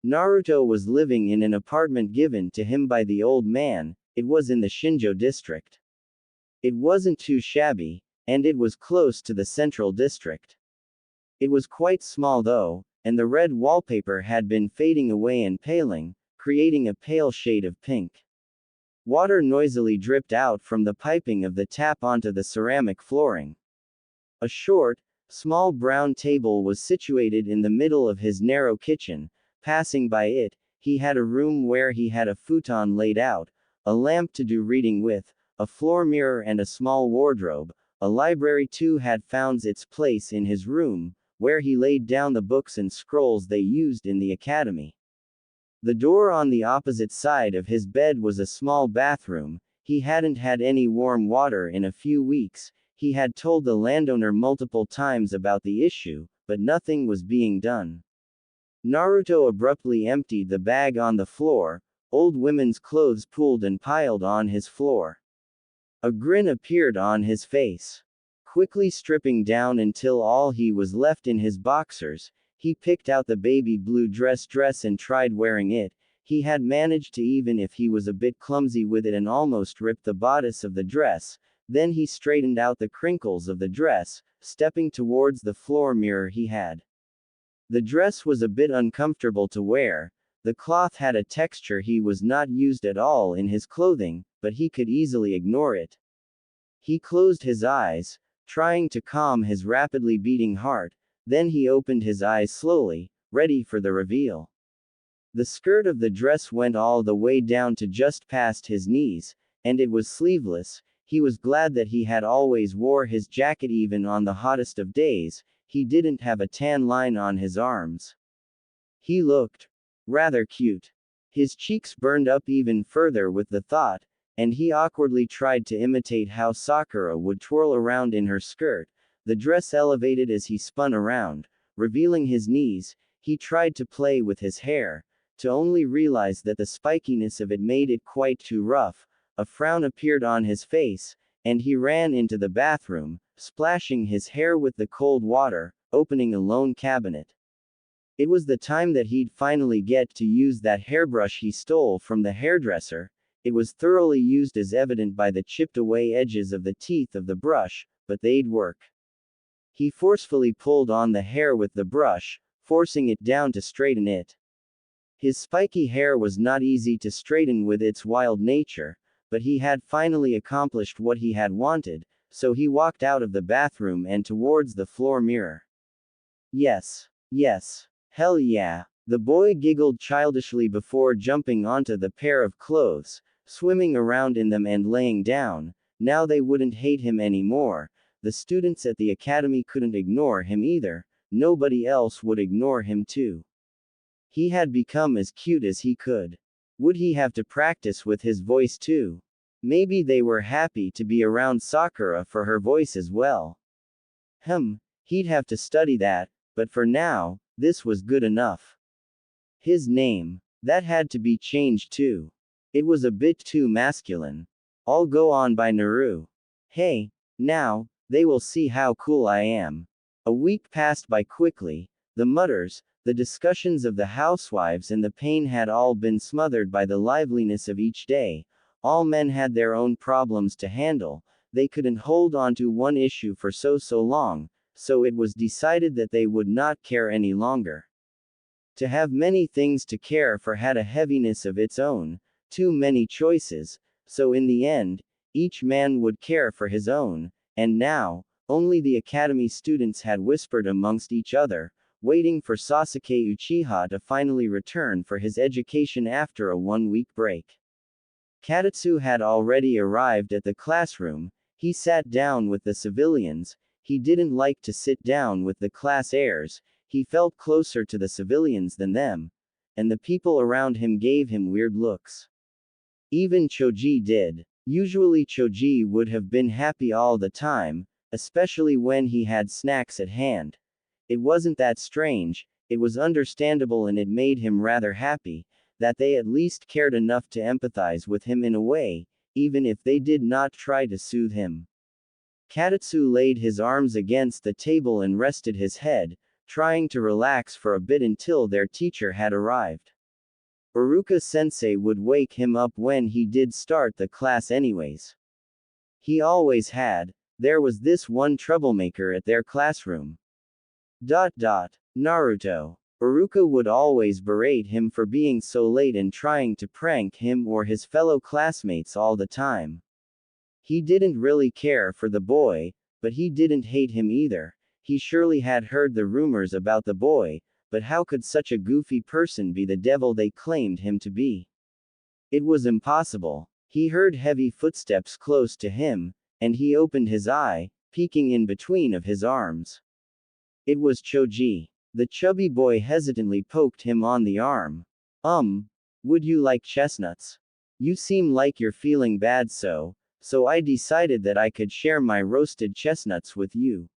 Naruto was living in an apartment given to him by the old man. It was in the Shinjo district. It wasn't too shabby, and it was close to the central district. It was quite small though, and the red wallpaper had been fading away and paling, creating a pale shade of pink. Water noisily dripped out from the piping of the tap onto the ceramic flooring. A short, small brown table was situated in the middle of his narrow kitchen. Passing by it, he had a room where he had a futon laid out, a lamp to do reading with, a floor mirror and a small wardrobe. A library too had found its place in his room, where he laid down the books and scrolls they used in the academy. The door on the opposite side of his bed was a small bathroom. He hadn't had any warm water in a few weeks. He had told the landowner multiple times about the issue, but nothing was being done. Naruto abruptly emptied the bag on the floor. Old women's clothes pooled and piled on his floor. A grin appeared on his face. Quickly stripping down until all he was left in his boxers, he picked out the baby blue dress and tried wearing it. He had managed to, even if he was a bit clumsy with it, and almost ripped the bodice of the dress. Then he straightened out the crinkles of the dress, stepping towards the floor mirror he had. The dress was a bit uncomfortable to wear. The cloth had a texture he was not used at all in his clothing, but he could easily ignore it. He closed his eyes, trying to calm his rapidly beating heart. Then he opened his eyes slowly, ready for the reveal. The skirt of the dress went all the way down to just past his knees, and it was sleeveless. He was glad that he had always wore his jacket even on the hottest of days. He didn't have a tan line on his arms. He looked rather cute. His cheeks burned up even further with the thought, and he awkwardly tried to imitate how Sakura would twirl around in her skirt. The dress elevated as he spun around, revealing his knees. He tried to play with his hair, to only realize that the spikiness of it made it quite too rough. A frown appeared on his face, and he ran into the bathroom, splashing his hair with the cold water, opening a lone cabinet. It was the time that he'd finally get to use that hairbrush he stole from the hairdresser. It was thoroughly used, as evident by the chipped away edges of the teeth of the brush, but they'd work. He forcefully pulled on the hair with the brush, forcing it down to straighten it. His spiky hair was not easy to straighten with its wild nature, but he had finally accomplished what he had wanted, so he walked out of the bathroom and towards the floor mirror. Yes. Yes. Hell yeah. The boy giggled childishly before jumping onto the pair of clothes, swimming around in them and laying down. Now they wouldn't hate him anymore. The students at the academy couldn't ignore him either. Nobody else would ignore him too. He had become as cute as he could. Would he have to practice with his voice too? Maybe they were happy to be around Sakura for her voice as well. He'd have to study that, but for now, this was good enough. His name. That had to be changed too. It was a bit too masculine. I'll go on by Naru. Hey, now, they will see how cool I am. A week passed by quickly. The mutters, the discussions of the housewives and the pain had all been smothered by the liveliness of each day. All men had their own problems to handle. They couldn't hold on to one issue for so long, so it was decided that they would not care any longer. To have many things to care for had a heaviness of its own, too many choices, so in the end, each man would care for his own, and now, only the academy students had whispered amongst each other, waiting for Sasuke Uchiha to finally return for his education after a 1-week break. Katatsu had already arrived at the classroom. He sat down with the civilians. He didn't like to sit down with the class heirs. He felt closer to the civilians than them, and the people around him gave him weird looks. Even Choji did. Usually Choji would have been happy all the time, especially when he had snacks at hand. It wasn't that strange, it was understandable, and it made him rather happy that they at least cared enough to empathize with him in a way, even if they did not try to soothe him. Katatsu laid his arms against the table and rested his head, trying to relax for a bit until their teacher had arrived. Iruka-sensei would wake him up when he did start the class anyways. He always had. There was this one troublemaker at their classroom. Naruto. Iruka would always berate him for being so late and trying to prank him or his fellow classmates all the time. He didn't really care for the boy, but he didn't hate him either. He surely had heard the rumors about the boy, but how could such a goofy person be the devil they claimed him to be? It was impossible. He heard heavy footsteps close to him, and he opened his eye, peeking in between of his arms. It was Choji. The chubby boy hesitantly poked him on the arm. Would you like chestnuts? You seem like you're feeling bad, so I decided that I could share my roasted chestnuts with you.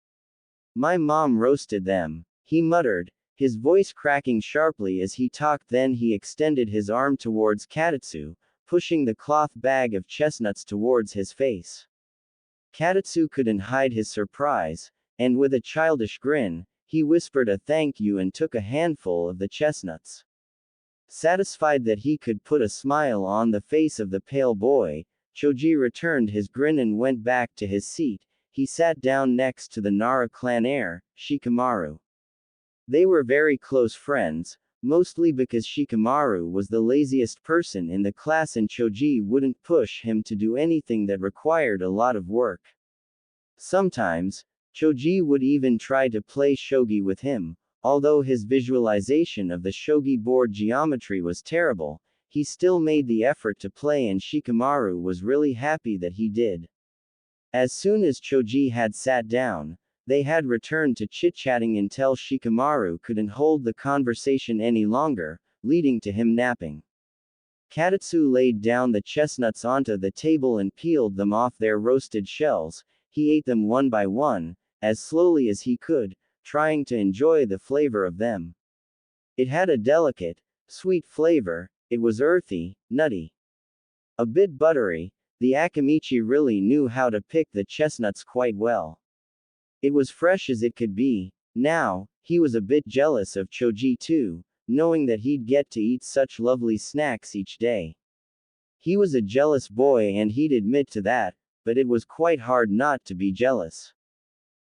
My mom roasted them, he muttered, his voice cracking sharply as he talked. Then he extended his arm towards Katatsu, pushing the cloth bag of chestnuts towards his face. Katatsu couldn't hide his surprise, and with a childish grin, he whispered a thank you and took a handful of the chestnuts. Satisfied that he could put a smile on the face of the pale boy, Choji returned his grin and went back to his seat. He sat down next to the Nara clan heir, Shikamaru. They were very close friends, mostly because Shikamaru was the laziest person in the class and Choji wouldn't push him to do anything that required a lot of work. Sometimes, Choji would even try to play shogi with him. Although his visualization of the shogi board geometry was terrible, he still made the effort to play, and Shikamaru was really happy that he did. As soon as Choji had sat down, they had returned to chit-chatting until Shikamaru couldn't hold the conversation any longer, leading to him napping. Katatsu laid down the chestnuts onto the table and peeled them off their roasted shells. He ate them one by one, as slowly as he could, trying to enjoy the flavor of them. It had a delicate, sweet flavor. It was earthy, nutty, a bit buttery. The Akamichi really knew how to pick the chestnuts quite well. It was fresh as it could be. Now, he was a bit jealous of Choji too, knowing that he'd get to eat such lovely snacks each day. He was a jealous boy and he'd admit to that, but it was quite hard not to be jealous.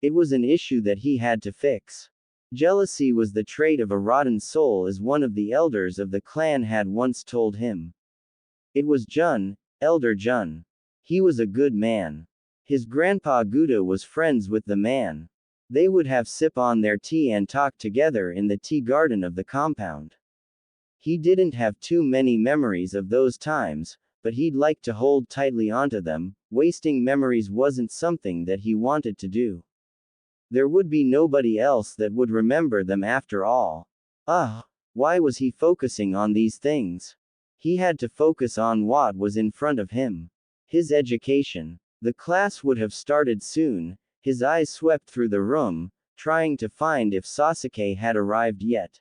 It was an issue that he had to fix. Jealousy was the trait of a rotten soul, as one of the elders of the clan had once told him. It was Jun, Elder Jun. He was a good man. His grandpa Guda was friends with the man. They would have sip on their tea and talk together in the tea garden of the compound. He didn't have too many memories of those times, but he'd like to hold tightly onto them. Wasting memories wasn't something that he wanted to do. There would be nobody else that would remember them after all. Why was he focusing on these things? He had to focus on what was in front of him. His education. The class would have started soon. His eyes swept through the room, trying to find if Sasuke had arrived yet.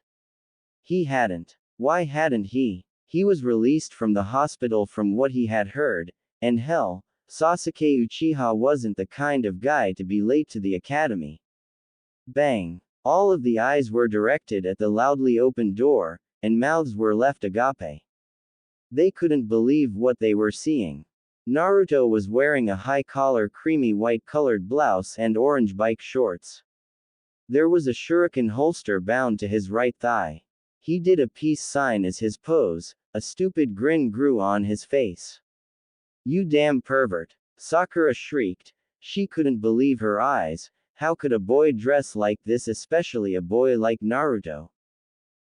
He hadn't. Why hadn't he? He was released from the hospital from what he had heard, and hell, Sasuke Uchiha wasn't the kind of guy to be late to the academy. Bang! All of the eyes were directed at the loudly opened door, and mouths were left agape. They couldn't believe what they were seeing. Naruto was wearing a high-collar creamy white-colored blouse and orange bike shorts. There was a shuriken holster bound to his right thigh. He did a peace sign as his pose, a stupid grin grew on his face. You damn pervert! Sakura shrieked. She couldn't believe her eyes. How could a boy dress like this, especially a boy like Naruto?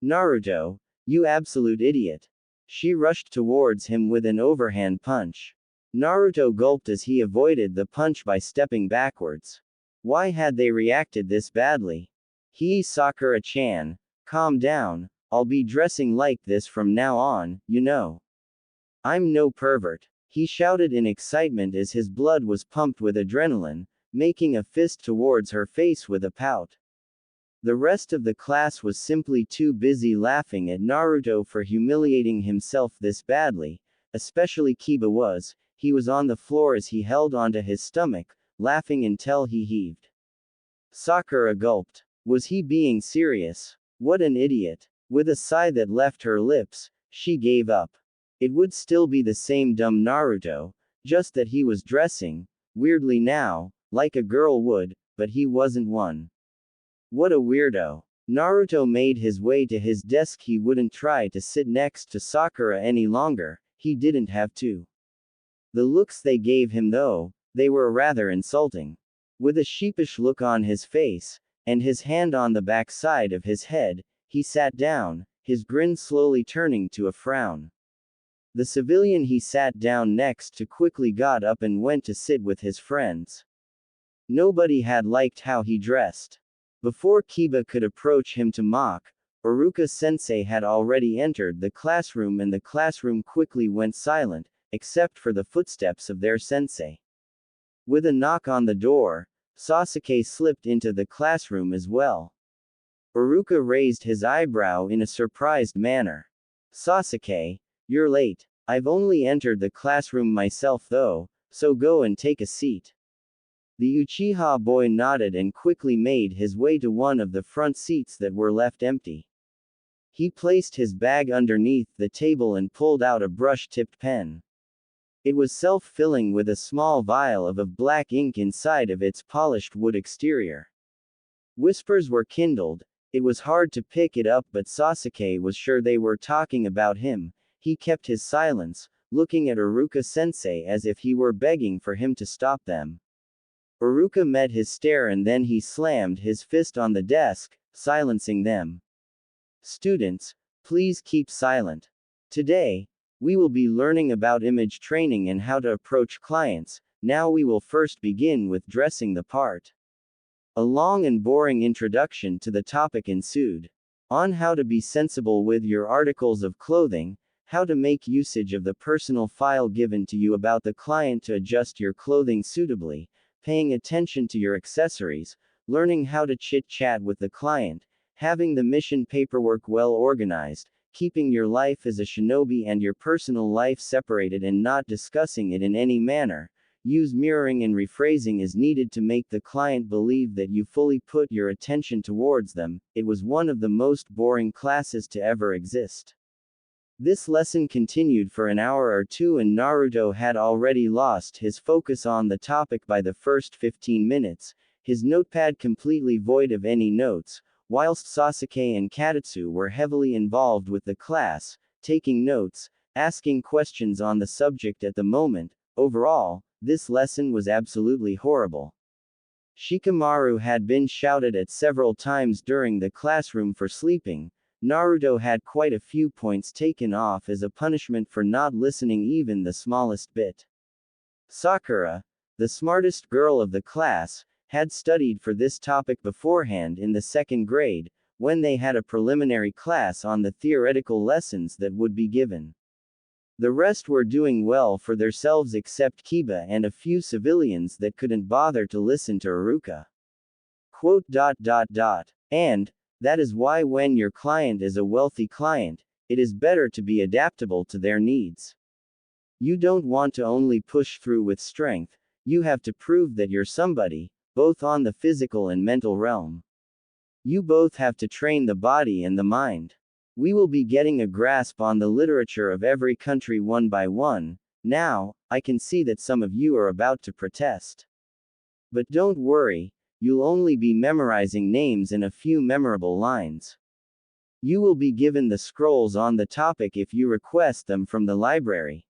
Naruto, you absolute idiot! She rushed towards him with an overhand punch. Naruto gulped as he avoided the punch by stepping backwards. Why had they reacted this badly? Sakura-chan, calm down, I'll be dressing like this from now on, you know. I'm no pervert, he shouted in excitement as his blood was pumped with adrenaline, making a fist towards her face with a pout. The rest of the class was simply too busy laughing at Naruto for humiliating himself this badly, especially Kiba was. He was on the floor as he held onto his stomach, laughing until he heaved. Sakura gulped. Was he being serious? What an idiot. With a sigh that left her lips, she gave up. It would still be the same dumb Naruto, just that he was dressing, weirdly now, like a girl would, but he wasn't one. What a weirdo. Naruto made his way to his desk. He wouldn't try to sit next to Sakura any longer, he didn't have to. The looks they gave him though, they were rather insulting. With a sheepish look on his face, and his hand on the back side of his head, he sat down, his grin slowly turning to a frown. The civilian he sat down next to quickly got up and went to sit with his friends. Nobody had liked how he dressed. Before Kiba could approach him to mock, Iruka-sensei had already entered the classroom and the classroom quickly went silent, except for the footsteps of their sensei. With a knock on the door, Sasuke slipped into the classroom as well. Iruka raised his eyebrow in a surprised manner. Sasuke, you're late. I've only entered the classroom myself though, so go and take a seat. The Uchiha boy nodded and quickly made his way to one of the front seats that were left empty. He placed his bag underneath the table and pulled out a brush-tipped pen. It was self-filling with a small vial of black ink inside of its polished wood exterior. Whispers were kindled. It was hard to pick it up, but Sasuke was sure they were talking about him. He kept his silence, looking at Iruka-sensei as if he were begging for him to stop them. Iruka met his stare and then he slammed his fist on the desk, silencing them. Students, please keep silent. Today, we will be learning about image training and how to approach clients. Now we will first begin with dressing the part. A long and boring introduction to the topic ensued. On how to be sensible with your articles of clothing, how to make usage of the personal file given to you about the client to adjust your clothing suitably, paying attention to your accessories, learning how to chit-chat with the client, having the mission paperwork well organized, keeping your life as a shinobi and your personal life separated and not discussing it in any manner. Use mirroring and rephrasing as needed to make the client believe that you fully put your attention towards them. It was one of the most boring classes to ever exist. This lesson continued for an hour or two and Naruto had already lost his focus on the topic by the first 15 minutes, his notepad completely void of any notes, whilst Sasuke and Katatsu were heavily involved with the class, taking notes, asking questions on the subject at the moment. Overall, this lesson was absolutely horrible. Shikamaru had been shouted at several times during the classroom for sleeping. Naruto had quite a few points taken off as a punishment for not listening even the smallest bit. Sakura, the smartest girl of the class, had studied for this topic beforehand in the second grade, when they had a preliminary class on the theoretical lessons that would be given. The rest were doing well for themselves except Kiba and a few civilians that couldn't bother to listen to Iruka. And, that is why when your client is a wealthy client, it is better to be adaptable to their needs. You don't want to only push through with strength, you have to prove that you're somebody, both on the physical and mental realm. You both have to train the body and the mind. We will be getting a grasp on the literature of every country one by one. Now, I can see that some of you are about to protest. But don't worry, you'll only be memorizing names and a few memorable lines. You will be given the scrolls on the topic if you request them from the library.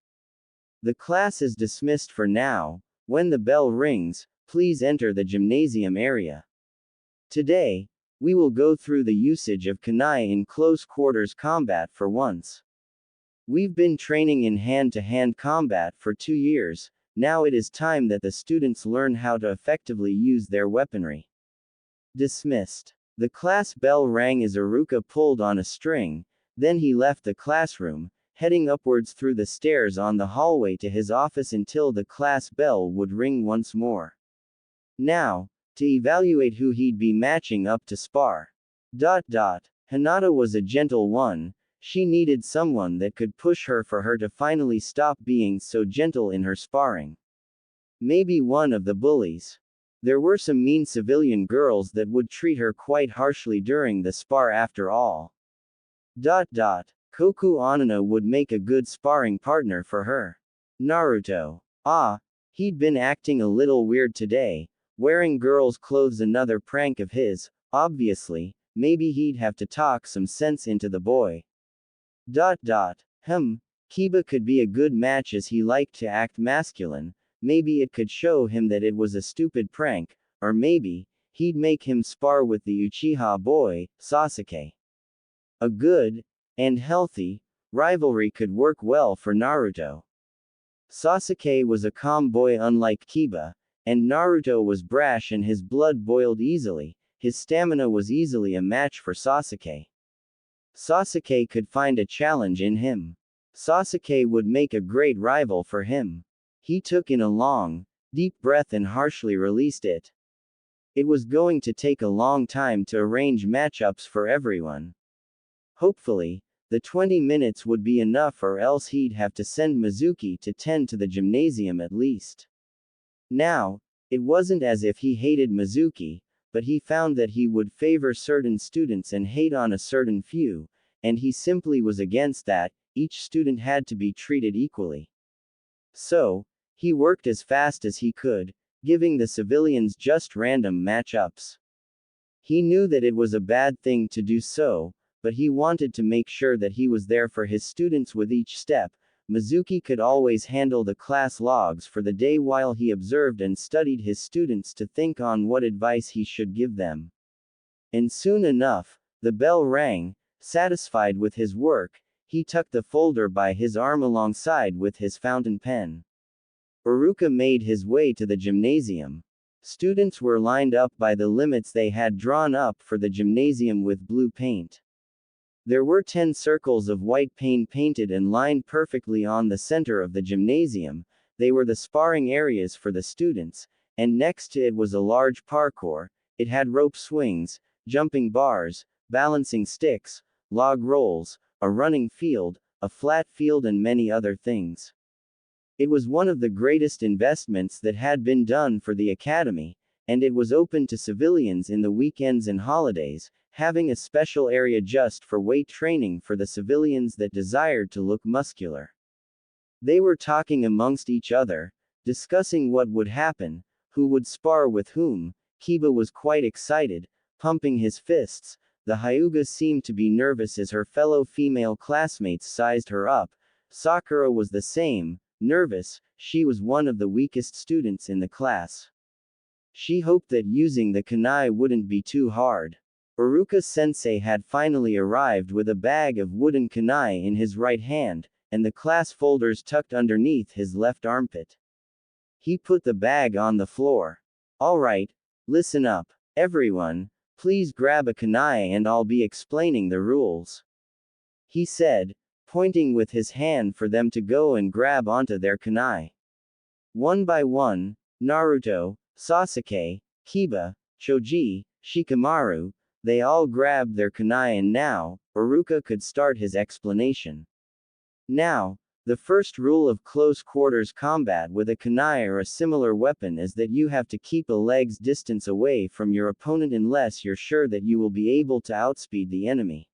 The class is dismissed for now. When the bell rings, please enter the gymnasium area. Today, we will go through the usage of kunai in close quarters combat for once. We've been training in hand-to-hand combat for 2 years, now it is time that the students learn how to effectively use their weaponry. Dismissed. The class bell rang as Iruka pulled on a string, then he left the classroom, heading upwards through the stairs on the hallway to his office until the class bell would ring once more. Now, to evaluate who he'd be matching up to spar. Hinata was a gentle one, she needed someone that could push her for her to finally stop being so gentle in her sparring. Maybe one of the bullies. There were some mean civilian girls that would treat her quite harshly during the spar after all. Koku Anano would make a good sparring partner for her. Naruto. He'd been acting a little weird today, wearing girls' clothes, another prank of his, obviously, maybe he'd have to talk some sense into the boy. Kiba could be a good match as he liked to act masculine, maybe it could show him that it was a stupid prank, or maybe, he'd make him spar with the Uchiha boy, Sasuke. A good, and healthy, rivalry could work well for Naruto. Sasuke was a calm boy unlike Kiba, and Naruto was brash and his blood boiled easily, his stamina was easily a match for Sasuke. Sasuke could find a challenge in him. Sasuke would make a great rival for him. He took in a long, deep breath and harshly released it. It was going to take a long time to arrange matchups for everyone. Hopefully, the 20 minutes would be enough, or else he'd have to send Mizuki to tend to the gymnasium at least. Now, it wasn't as if he hated Mizuki, but he found that he would favor certain students and hate on a certain few, and he simply was against that. Each student had to be treated equally. So, he worked as fast as he could, giving the civilians just random matchups. He knew that it was a bad thing to do so, but he wanted to make sure that he was there for his students with each step. Mizuki could always handle the class logs for the day while he observed and studied his students to think on what advice he should give them. And soon enough, the bell rang. Satisfied with his work, he tucked the folder by his arm alongside with his fountain pen. Iruka made his way to the gymnasium. Students were lined up by the limits they had drawn up for the gymnasium with blue paint. There were 10 circles of white paint painted and lined perfectly on the center of the gymnasium. They were the sparring areas for the students, and next to it was a large parkour. It had rope swings, jumping bars, balancing sticks, log rolls, a running field, a flat field, and many other things. It was one of the greatest investments that had been done for the academy, and it was open to civilians in the weekends and holidays, having a special area just for weight training for the civilians that desired to look muscular. They were talking amongst each other, discussing what would happen, who would spar with whom. Kiba was quite excited, pumping his fists. The Hyuga seemed to be nervous as her fellow female classmates sized her up. Sakura was the same, nervous. She was one of the weakest students in the class. She hoped that using the kunai wouldn't be too hard. Iruka-sensei had finally arrived with a bag of wooden kunai in his right hand, and the class folders tucked underneath his left armpit. He put the bag on the floor. Alright, listen up, everyone, please grab a kunai and I'll be explaining the rules. He said, pointing with his hand for them to go and grab onto their kunai. One by one, Naruto, Sasuke, Kiba, Choji, Shikamaru, they all grabbed their kunai, and now, Iruka could start his explanation. Now, the first rule of close quarters combat with a kunai or a similar weapon is that you have to keep a leg's distance away from your opponent unless you're sure that you will be able to outspeed the enemy.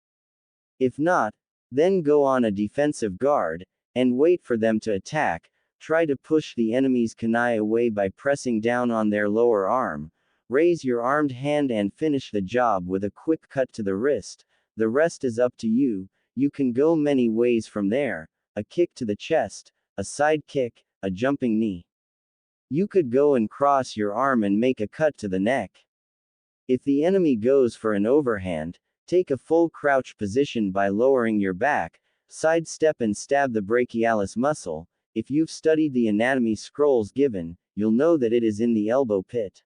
If not, then go on a defensive guard, and wait for them to attack. Try to push the enemy's kunai away by pressing down on their lower arm. Raise your armed hand and finish the job with a quick cut to the wrist. The rest is up to you. You can go many ways from there. A kick to the chest, a side kick, a jumping knee. You could go and cross your arm and make a cut to the neck. If the enemy goes for an overhand, take a full crouch position by lowering your back, sidestep and stab the brachialis muscle. If you've studied the anatomy scrolls given, you'll know that it is in the elbow pit.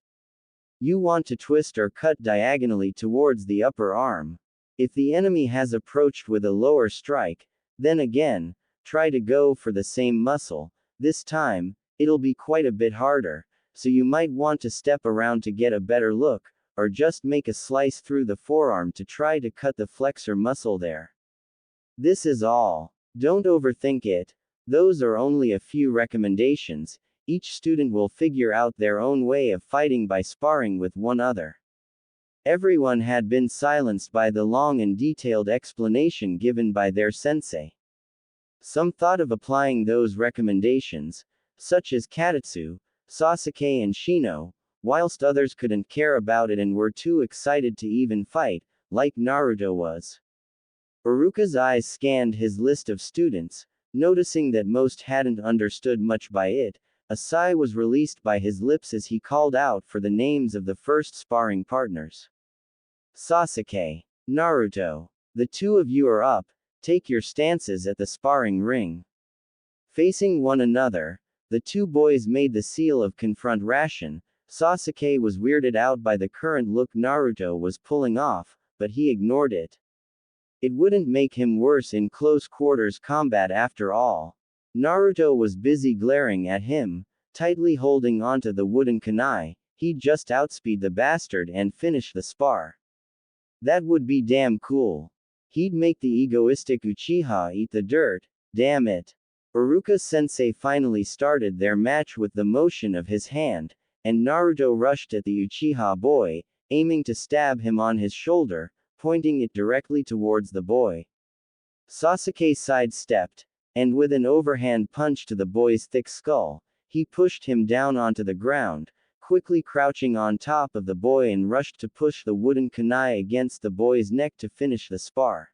You want to twist or cut diagonally towards the upper arm. If the enemy has approached with a lower strike, then again, try to go for the same muscle. This time, it'll be quite a bit harder, so you might want to step around to get a better look, or just make a slice through the forearm to try to cut the flexor muscle there. This is all. Don't overthink it. Those are only a few recommendations. Each student will figure out their own way of fighting by sparring with one other. Everyone had been silenced by the long and detailed explanation given by their sensei. Some thought of applying those recommendations, such as Katatsu, Sasuke and Shino, whilst others couldn't care about it and were too excited to even fight, like Naruto was. Iruka's eyes scanned his list of students, noticing that most hadn't understood much by it. A sigh was released by his lips as he called out for the names of the first sparring partners. Sasuke, Naruto, the two of you are up, take your stances at the sparring ring. Facing one another, the two boys made the seal of confront ration. Sasuke was weirded out by the current look Naruto was pulling off, but he ignored it. It wouldn't make him worse in close quarters combat after all. Naruto was busy glaring at him, tightly holding onto the wooden kunai. He'd just outspeed the bastard and finish the spar. That would be damn cool. He'd make the egoistic Uchiha eat the dirt, damn it. Iruka-sensei finally started their match with the motion of his hand, and Naruto rushed at the Uchiha boy, aiming to stab him on his shoulder, pointing it directly towards the boy. Sasuke sidestepped, and with an overhand punch to the boy's thick skull, he pushed him down onto the ground, quickly crouching on top of the boy and rushed to push the wooden kunai against the boy's neck to finish the spar.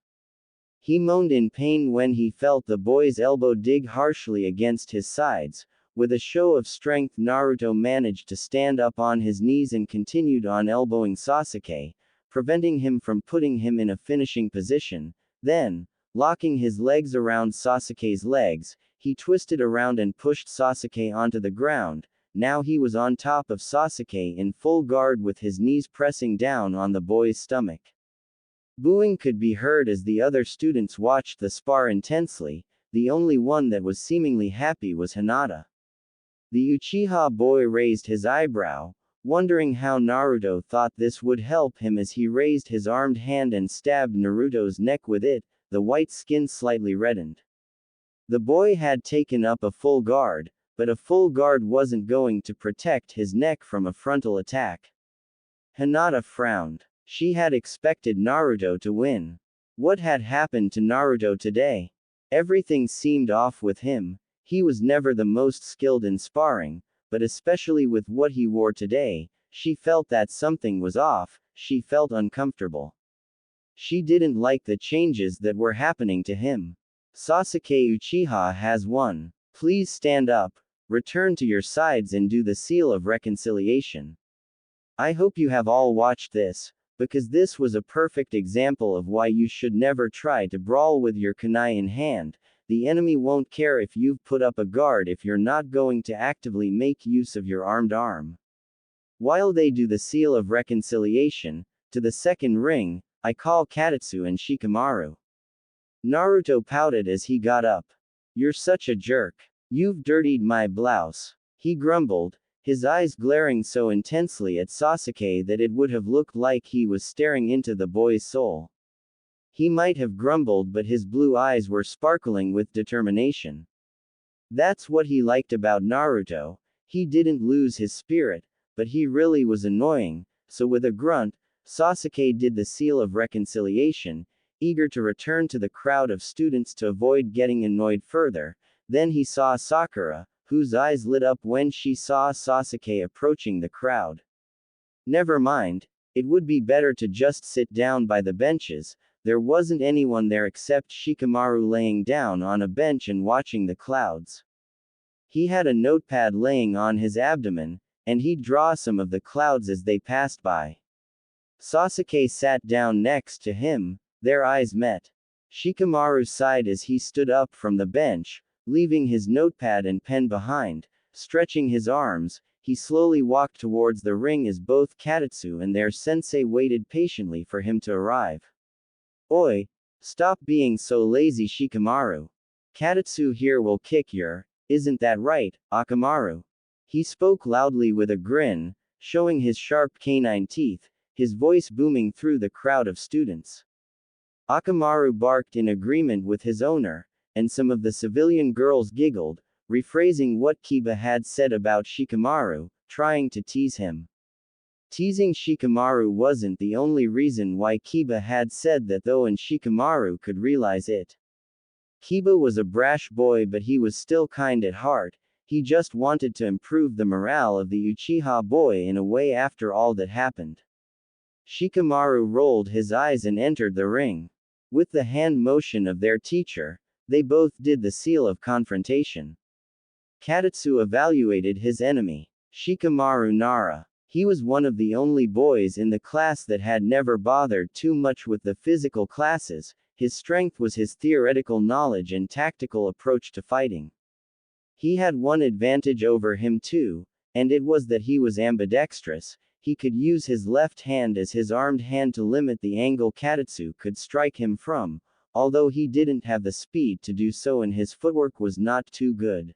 He moaned in pain when he felt the boy's elbow dig harshly against his sides. With a show of strength, Naruto managed to stand up on his knees and continued on elbowing Sasuke, preventing him from putting him in a finishing position. Then, locking his legs around Sasuke's legs, he twisted around and pushed Sasuke onto the ground. Now he was on top of Sasuke in full guard with his knees pressing down on the boy's stomach. Booing could be heard as the other students watched the spar intensely. The only one that was seemingly happy was Hinata. The Uchiha boy raised his eyebrow, wondering how Naruto thought this would help him as he raised his armed hand and stabbed Naruto's neck with it. The white skin slightly reddened. The boy had taken up a full guard, but a full guard wasn't going to protect his neck from a frontal attack. Hinata frowned. She had expected Naruto to win. What had happened to Naruto today? Everything seemed off with him. He was never the most skilled in sparring, but especially with what he wore today, she felt that something was off. She felt uncomfortable. She didn't like the changes that were happening to him. Sasuke Uchiha has won. Please stand up, return to your sides and do the seal of reconciliation. I hope you have all watched this, because this was a perfect example of why you should never try to brawl with your kunai in hand. The enemy won't care if you've put up a guard if you're not going to actively make use of your armed arm. While they do the seal of reconciliation, to the second ring, I call Katatsu and Shikamaru. Naruto pouted as he got up. You're such a jerk. You've dirtied my blouse. He grumbled, his eyes glaring so intensely at Sasuke that it would have looked like he was staring into the boy's soul. He might have grumbled, but his blue eyes were sparkling with determination. That's what he liked about Naruto. He didn't lose his spirit, but he really was annoying. So with a grunt, Sasuke did the seal of reconciliation, eager to return to the crowd of students to avoid getting annoyed further. Then he saw Sakura, whose eyes lit up when she saw Sasuke approaching the crowd. Never mind, it would be better to just sit down by the benches. There wasn't anyone there except Shikamaru laying down on a bench and watching the clouds. He had a notepad laying on his abdomen, and he'd draw some of the clouds as they passed by. Sasuke sat down next to him, their eyes met. Shikamaru sighed as he stood up from the bench, leaving his notepad and pen behind. Stretching his arms, he slowly walked towards the ring as both Katatsu and their sensei waited patiently for him to arrive. Oi! Stop being so lazy, Shikamaru. Katatsu here will kick your, isn't that right, Akamaru? He spoke loudly with a grin, showing his sharp canine teeth, his voice booming through the crowd of students. Akamaru barked in agreement with his owner, and some of the civilian girls giggled, rephrasing what Kiba had said about Shikamaru, trying to tease him. Teasing Shikamaru wasn't the only reason why Kiba had said that though, and Shikamaru could realize it. Kiba was a brash boy, but he was still kind at heart. He just wanted to improve the morale of the Uchiha boy in a way after all that happened. Shikamaru rolled his eyes and entered the ring. With the hand motion of their teacher, they both did the seal of confrontation. Katatsu evaluated his enemy, Shikamaru Nara. He was one of the only boys in the class that had never bothered too much with the physical classes. His strength was his theoretical knowledge and tactical approach to fighting. He had one advantage over him too, and it was that he was ambidextrous. He could use his left hand as his armed hand to limit the angle Katatsu could strike him from, although he didn't have the speed to do so and his footwork was not too good.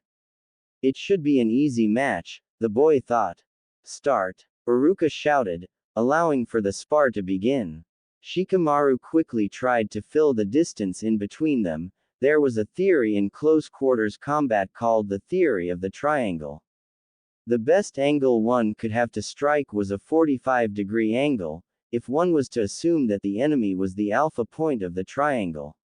It should be an easy match, the boy thought. Start! Uruka shouted, allowing for the spar to begin. Shikamaru quickly tried to fill the distance in between them. There was a theory in close quarters combat called the theory of the triangle. The best angle one could have to strike was a 45-degree angle, if one was to assume that the enemy was the alpha point of the triangle.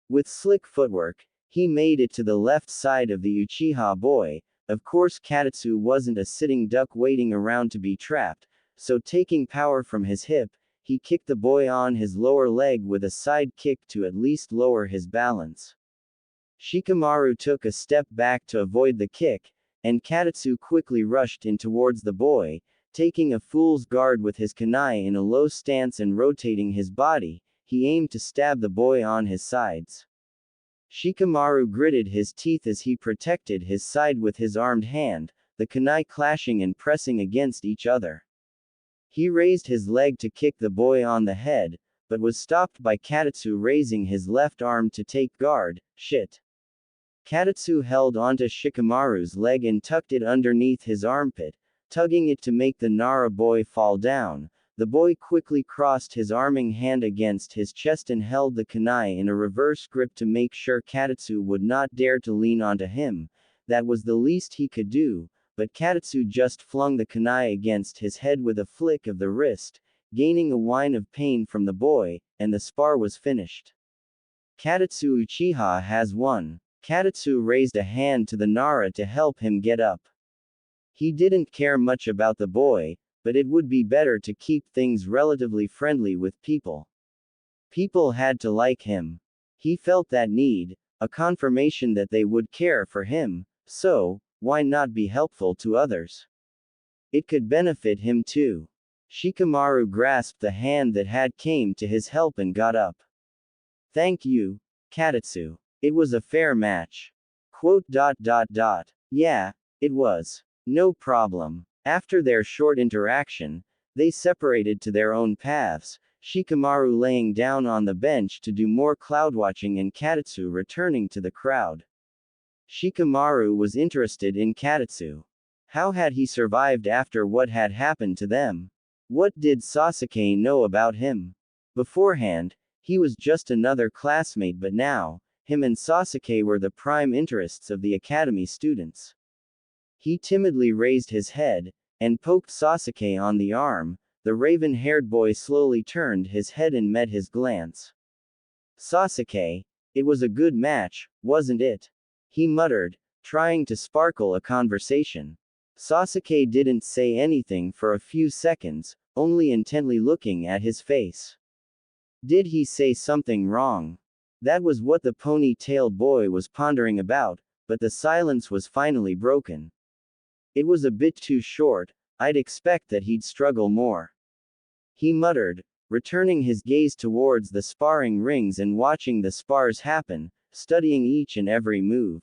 With slick footwork, he made it to the left side of the Uchiha boy. Of course, Katatsu wasn't a sitting duck waiting around to be trapped, so taking power from his hip, he kicked the boy on his lower leg with a side kick to at least lower his balance. Shikamaru took a step back to avoid the kick, and Katatsu quickly rushed in towards the boy, taking a fool's guard with his kunai in a low stance and rotating his body. He aimed to stab the boy on his sides. Shikamaru gritted his teeth as he protected his side with his armed hand, the kunai clashing and pressing against each other. He raised his leg to kick the boy on the head, but was stopped by Katatsu raising his left arm to take guard. Shit. Katatsu held onto Shikamaru's leg and tucked it underneath his armpit, tugging it to make the Nara boy fall down. The boy quickly crossed his arming hand against his chest and held the kunai in a reverse grip to make sure Katatsu would not dare to lean onto him. That was the least he could do, but Katatsu just flung the kunai against his head with a flick of the wrist, gaining a whine of pain from the boy, and the spar was finished. Katatsu Uchiha has won. Katatsu raised a hand to the Nara to help him get up. He didn't care much about the boy, but it would be better to keep things relatively friendly with people. People had to like him. He felt that need, a confirmation that they would care for him, so, why not be helpful to others? It could benefit him too. Shikamaru grasped the hand that had came to his help and got up. Thank you, Katatsu. It was a fair match. Yeah, it was. No problem. After their short interaction, they separated to their own paths, Shikamaru laying down on the bench to do more cloud-watching and Katatsu returning to the crowd. Shikamaru was interested in Katatsu. How had he survived after what had happened to them? What did Sasuke know about him? Beforehand, he was just another classmate, but now, him and Sasuke were the prime interests of the academy students. He timidly raised his head, and poked Sasuke on the arm. The raven-haired boy slowly turned his head and met his glance. Sasuke, it was a good match, wasn't it? He muttered, trying to sparkle a conversation. Sasuke didn't say anything for a few seconds, only intently looking at his face. Did he say something wrong? That was what the pony-tailed boy was pondering about, but the silence was finally broken. It was a bit too short, I'd expect that he'd struggle more. He muttered, returning his gaze towards the sparring rings and watching the spars happen, studying each and every move.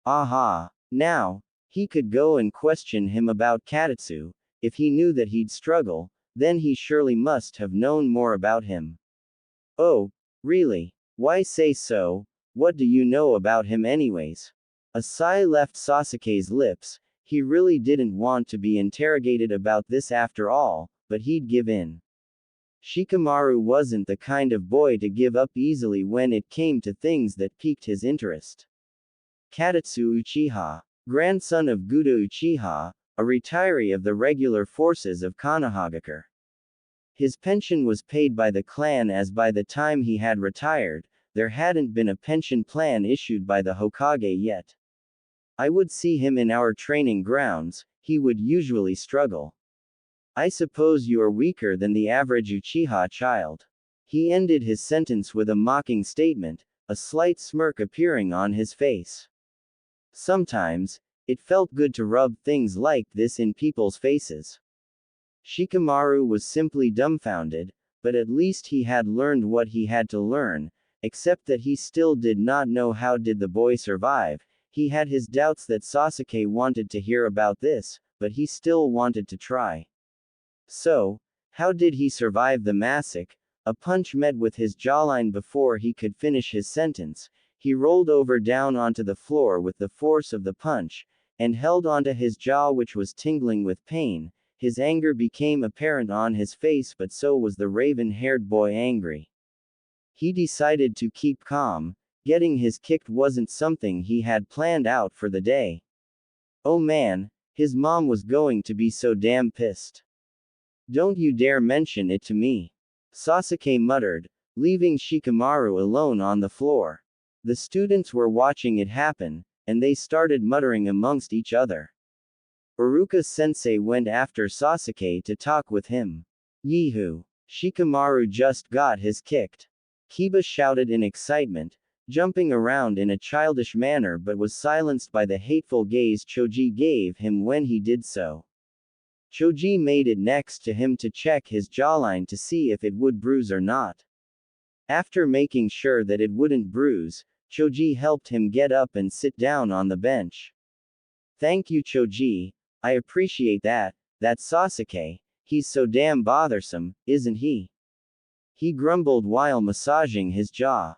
Aha! Now, he could go and question him about Katatsu. If he knew that he'd struggle, then he surely must have known more about him. Oh, really? Why say so? What do you know about him anyways? A sigh left Sasuke's lips. He really didn't want to be interrogated about this after all, but he'd give in. Shikamaru wasn't the kind of boy to give up easily when it came to things that piqued his interest. Katatsu Uchiha, grandson of Gudo Uchiha, a retiree of the regular forces of Konohagakure. His pension was paid by the clan as by the time he had retired, there hadn't been a pension plan issued by the Hokage yet. I would see him in our training grounds, he would usually struggle. I suppose you are weaker than the average Uchiha child. He ended his sentence with a mocking statement, a slight smirk appearing on his face. Sometimes, it felt good to rub things like this in people's faces. Shikamaru was simply dumbfounded, but at least he had learned what he had to learn, except that he still did not know how did the boy survive. He had his doubts that Sasuke wanted to hear about this, but he still wanted to try. So, how did he survive the massacre? A punch met with his jawline before he could finish his sentence. He rolled over down onto the floor with the force of the punch, and held onto his jaw which was tingling with pain. His anger became apparent on his face, but so was the raven-haired boy angry. He decided to keep calm. Getting his kicked wasn't something he had planned out for the day. Oh man, his mom was going to be so damn pissed. Don't you dare mention it to me. Sasuke muttered, leaving Shikamaru alone on the floor. The students were watching it happen, and they started muttering amongst each other. Iruka-sensei went after Sasuke to talk with him. Yeehoo! Shikamaru just got his kicked. Kiba shouted in excitement, jumping around in a childish manner but was silenced by the hateful gaze Choji gave him when he did so. Choji made it next to him to check his jawline to see if it would bruise or not. After making sure that it wouldn't bruise, Choji helped him get up and sit down on the bench. Thank you, Choji. I appreciate that. That Sasuke, he's so damn bothersome, isn't he? He grumbled while massaging his jaw.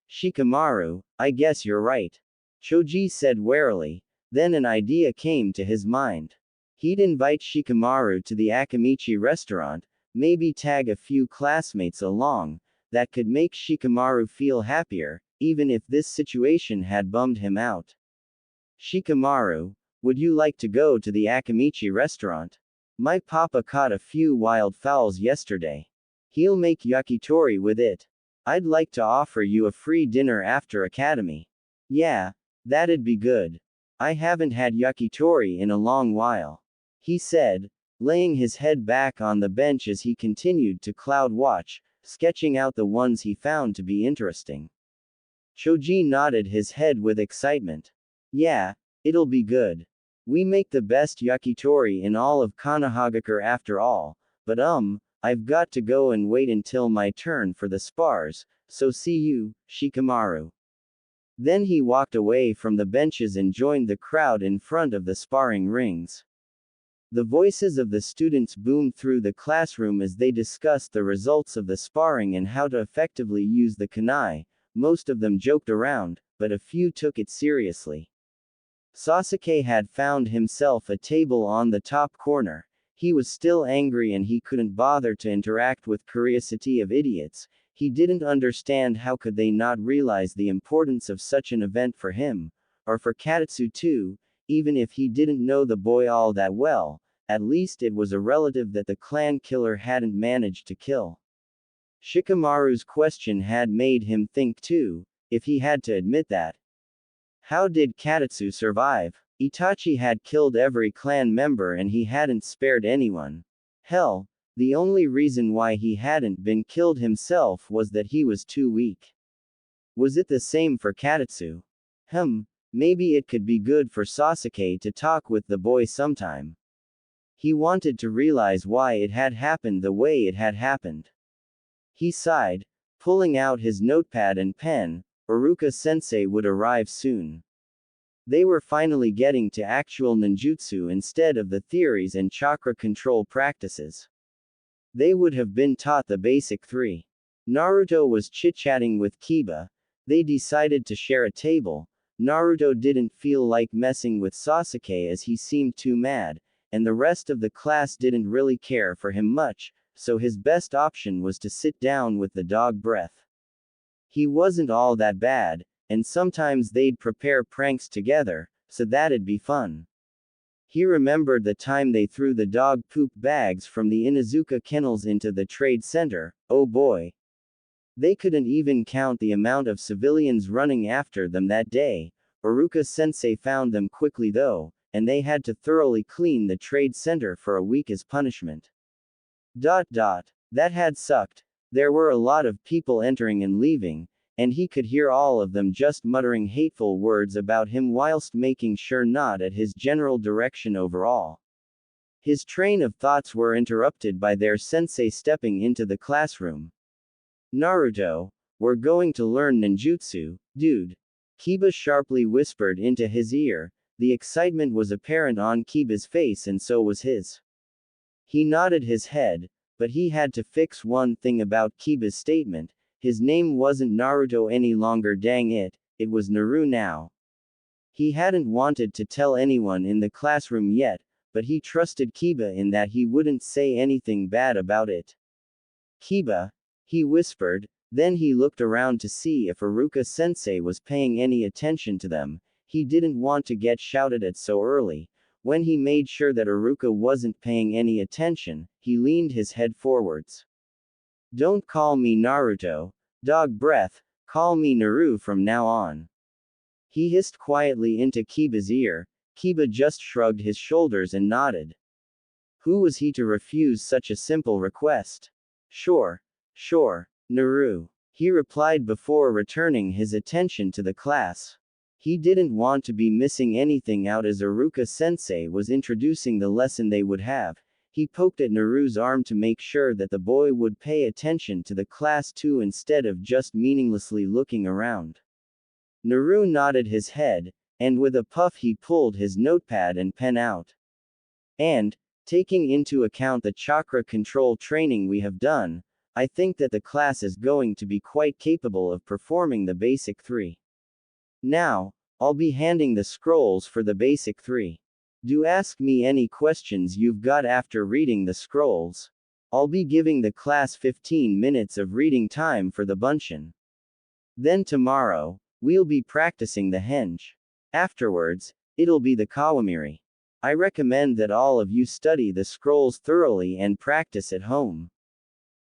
Shikamaru, I guess you're right. Choji said warily, then an idea came to his mind. He'd invite Shikamaru to the Akamichi restaurant, maybe tag a few classmates along, that could make Shikamaru feel happier, even if this situation had bummed him out. Shikamaru, would you like to go to the Akamichi restaurant? My papa caught a few wild fowls yesterday. He'll make yakitori with it. I'd like to offer you a free dinner after academy. Yeah, that'd be good. I haven't had yakitori in a long while. He said, laying his head back on the bench as he continued to cloud watch, sketching out the ones he found to be interesting. Choji nodded his head with excitement. Yeah, it'll be good. We make the best yakitori in all of Konohagakure after all, but I've got to go and wait until my turn for the spars, so see you, Shikamaru. Then he walked away from the benches and joined the crowd in front of the sparring rings. The voices of the students boomed through the classroom as they discussed the results of the sparring and how to effectively use the kunai. Most of them joked around, but a few took it seriously. Sasuke had found himself a table on the top corner. He was still angry and he couldn't bother to interact with curiosity of idiots. He didn't understand how could they not realize the importance of such an event for him, or for Katatsu too, even if he didn't know the boy all that well, at least it was a relative that the clan killer hadn't managed to kill. Shikamaru's question had made him think too, if he had to admit that. How did Katatsu survive? Itachi had killed every clan member and he hadn't spared anyone. Hell, the only reason why he hadn't been killed himself was that he was too weak. Was it the same for Katatsu? Maybe it could be good for Sasuke to talk with the boy sometime. He wanted to realize why it had happened the way it had happened. He sighed, pulling out his notepad and pen. Iruka-sensei would arrive soon. They were finally getting to actual ninjutsu instead of the theories and chakra control practices. They would have been taught the basic three. Naruto was chit-chatting with Kiba. They decided to share a table. Naruto didn't feel like messing with Sasuke as he seemed too mad, and the rest of the class didn't really care for him much, so his best option was to sit down with the dog breath. He wasn't all that bad, and sometimes they'd prepare pranks together, so that'd be fun. He remembered the time they threw the dog poop bags from the Inuzuka kennels into the trade center. Oh boy. They couldn't even count the amount of civilians running after them that day. Iruka-sensei found them quickly though, and they had to thoroughly clean the trade center for a week as punishment. That had sucked. There were a lot of people entering and leaving, and he could hear all of them just muttering hateful words about him whilst making sure not at his general direction overall. His train of thoughts were interrupted by their sensei stepping into the classroom. Naruto, we're going to learn ninjutsu, dude. Kiba sharply whispered into his ear. The excitement was apparent on Kiba's face and so was his. He nodded his head, but he had to fix one thing about Kiba's statement. His name wasn't Naruto any longer, dang it, it was Naru now. He hadn't wanted to tell anyone in the classroom yet, but he trusted Kiba in that he wouldn't say anything bad about it. Kiba, he whispered, then he looked around to see if Iruka-sensei was paying any attention to them. He didn't want to get shouted at so early. When he made sure that Iruka wasn't paying any attention, he leaned his head forwards. Don't call me Naruto, dog breath, call me Naru from now on. He hissed quietly into Kiba's ear. Kiba just shrugged his shoulders and nodded. Who was he to refuse such a simple request? Sure, Naru, he replied before returning his attention to the class. He didn't want to be missing anything out as Iruka-sensei was introducing the lesson they would have. He poked at Naru's arm to make sure that the boy would pay attention to the class too instead of just meaninglessly looking around. Naru nodded his head, and with a puff he pulled his notepad and pen out. And, taking into account the chakra control training we have done, I think that the class is going to be quite capable of performing the basic three. Now, I'll be handing the scrolls for the basic three. Do ask me any questions you've got after reading the scrolls. I'll be giving the class 15 minutes of reading time for the bunshin. Then tomorrow, we'll be practicing the henge. Afterwards, it'll be the kawamiri. I recommend that all of you study the scrolls thoroughly and practice at home.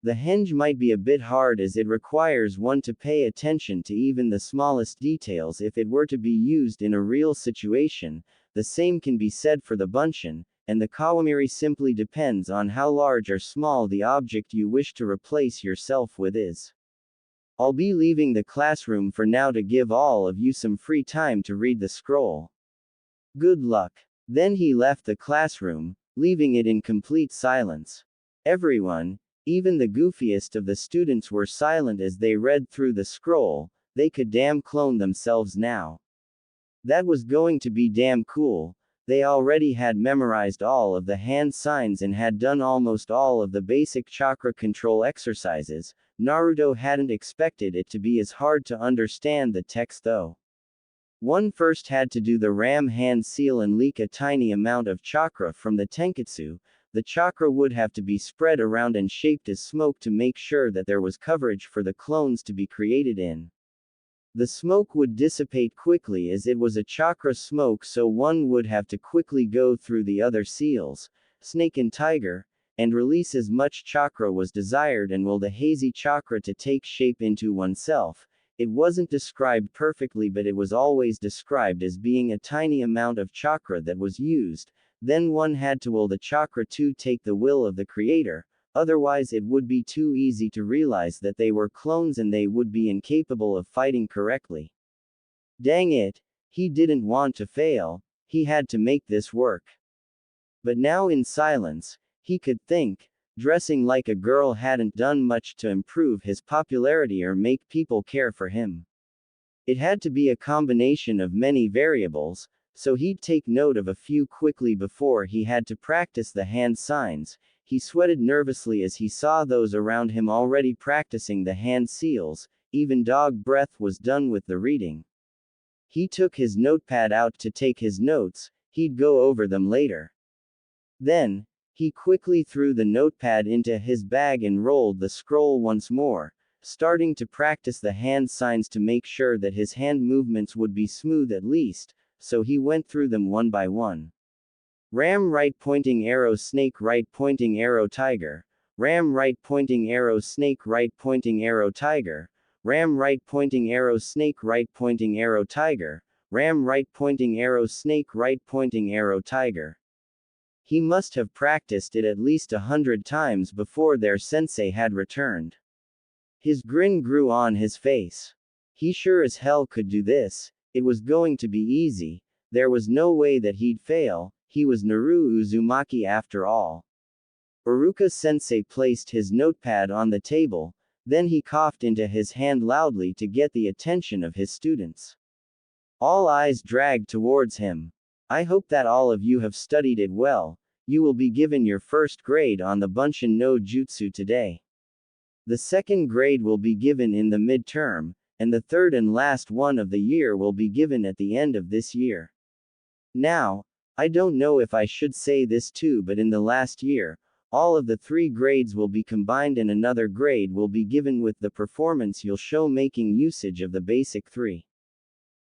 The henge might be a bit hard as it requires one to pay attention to even the smallest details if it were to be used in a real situation. The same can be said for the bunshin, and the kawamiri simply depends on how large or small the object you wish to replace yourself with is. I'll be leaving the classroom for now to give all of you some free time to read the scroll. Good luck. Then he left the classroom, leaving it in complete silence. Everyone, even the goofiest of the students, were silent as they read through the scroll. They could damn clone themselves now. That was going to be damn cool. They already had memorized all of the hand signs and had done almost all of the basic chakra control exercises. Naruto hadn't expected it to be as hard to understand the text though. One first had to do the ram hand seal and leak a tiny amount of chakra from the tenketsu. The chakra would have to be spread around and shaped as smoke to make sure that there was coverage for the clones to be created in. The smoke would dissipate quickly as it was a chakra smoke, so one would have to quickly go through the other seals, snake and tiger, and release as much chakra was desired and will the hazy chakra to take shape into oneself. It wasn't described perfectly, but it was always described as being a tiny amount of chakra that was used. Then one had to will the chakra to take the will of the creator, otherwise it would be too easy to realize that they were clones and they would be incapable of fighting correctly. Dang it, he didn't want to fail, he had to make this work. But now in silence, he could think, dressing like a girl hadn't done much to improve his popularity or make people care for him. It had to be a combination of many variables, so he'd take note of a few quickly before he had to practice the hand signs. He sweated nervously as he saw those around him already practicing the hand seals, even dog breath was done with the reading. He took his notepad out to take his notes, he'd go over them later. Then, he quickly threw the notepad into his bag and rolled the scroll once more, starting to practice the hand signs to make sure that his hand movements would be smooth at least, so he went through them one by one. Ram right pointing arrow snake right pointing arrow tiger, ram right pointing arrow snake right pointing arrow tiger, ram right pointing arrow snake right pointing arrow tiger, ram right pointing arrow snake right pointing arrow tiger. He must have practiced it at least 100 times before their sensei had returned. His grin grew on his face. He sure as hell could do this, it was going to be easy, there was no way that he'd fail, he was Naru Uzumaki after all. Iruka-sensei placed his notepad on the table, then he coughed into his hand loudly to get the attention of his students. All eyes dragged towards him. I hope that all of you have studied it well. You will be given your first grade on the Bunshin no Jutsu today. The second grade will be given in the midterm, and the third and last one of the year will be given at the end of this year. Now, I don't know if I should say this too, but in the last year, all of the 3 grades will be combined and another grade will be given with the performance you'll show making usage of the basic 3.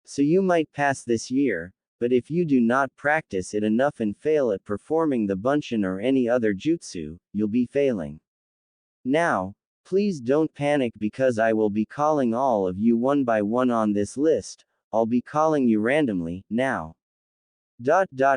So you might pass this year, but if you do not practice it enough and fail at performing the Bunshin or any other jutsu, you'll be failing. Now, please don't panic because I will be calling all of you one by one on this list, I'll be calling you randomly, now.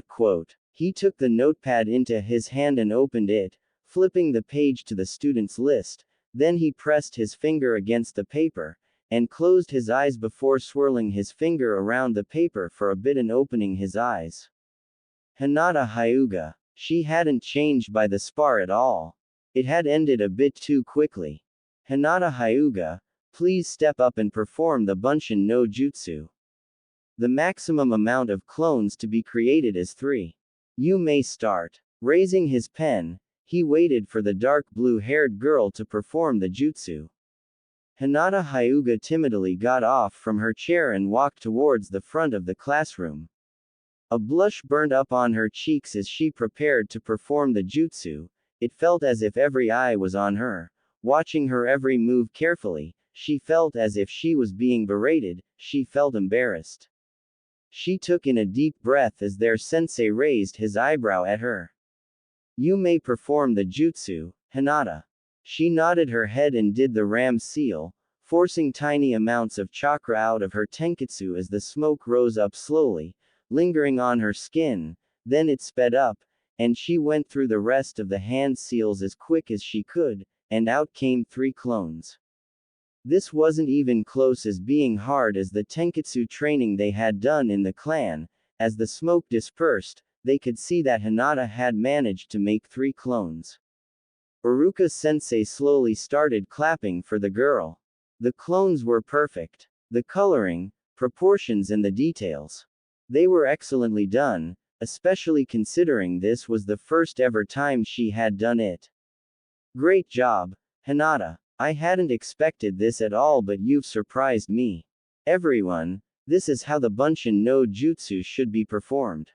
Quote. He took the notepad into his hand and opened it, flipping the page to the students' list, then he pressed his finger against the paper, and closed his eyes before swirling his finger around the paper for a bit and opening his eyes. Hinata Hyuga. She hadn't changed by the spar at all. It had ended a bit too quickly. Hinata Hyuga, please step up and perform the Bunshin no Jutsu. The maximum amount of clones to be created is 3. You may start. Raising his pen, he waited for the dark blue-haired girl to perform the jutsu. Hinata Hyuga timidly got off from her chair and walked towards the front of the classroom. A blush burned up on her cheeks as she prepared to perform the jutsu. It felt as if every eye was on her, watching her every move carefully. She felt as if she was being berated, she felt embarrassed. She took in a deep breath as their sensei raised his eyebrow at her. You may perform the jutsu, Hinata. She nodded her head and did the ram seal, forcing tiny amounts of chakra out of her tenketsu as the smoke rose up slowly, lingering on her skin, then it sped up, and she went through the rest of the hand seals as quick as she could, and out came 3 clones. This wasn't even close as being hard as the tenketsu training they had done in the clan. As the smoke dispersed, they could see that Hinata had managed to make 3 clones. Iruka-sensei slowly started clapping for the girl. The clones were perfect. The coloring, proportions and the details. They were excellently done, especially considering this was the first ever time she had done it. Great job, Hinata. I hadn't expected this at all, but you've surprised me. Everyone, this is how the Bunshin no Jutsu should be performed.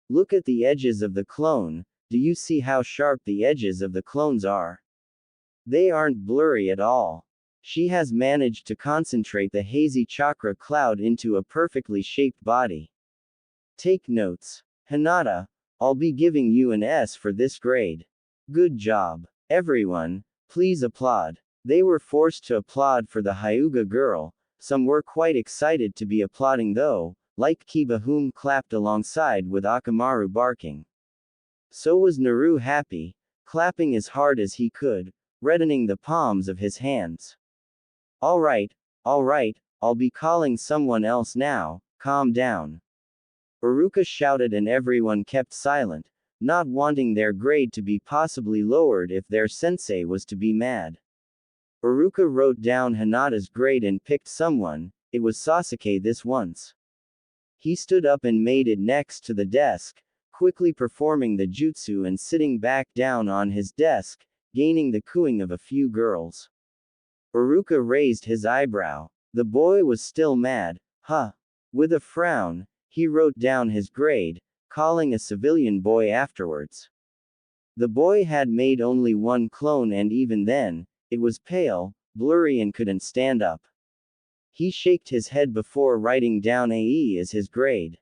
Look at the edges of the clone. Do you see how sharp the edges of the clones are? They aren't blurry at all. She has managed to concentrate the hazy chakra cloud into a perfectly shaped body. Take notes. Hinata, I'll be giving you an S for this grade. Good job. Everyone, please applaud. They were forced to applaud for the Hyuga girl, Some were quite excited to be applauding though, like Kiba whom clapped alongside with Akamaru barking. So was Naru happy, clapping as hard as he could, reddening the palms of his hands. Alright, I'll be calling someone else now, calm down. Iruka shouted and everyone kept silent, not wanting their grade to be possibly lowered if their sensei was to be mad. Iruka wrote down Hinata's grade and picked someone. It was Sasuke this once. He stood up and made it next to the desk, quickly performing the jutsu and sitting back down on his desk, gaining the cooing of a few girls. Iruka raised his eyebrow. The boy was still mad. Huh. With a frown, he wrote down his grade, calling a civilian boy afterwards. The boy had made only one clone and even then, it was pale, blurry and couldn't stand up. He shaked his head before writing down AE as his grade.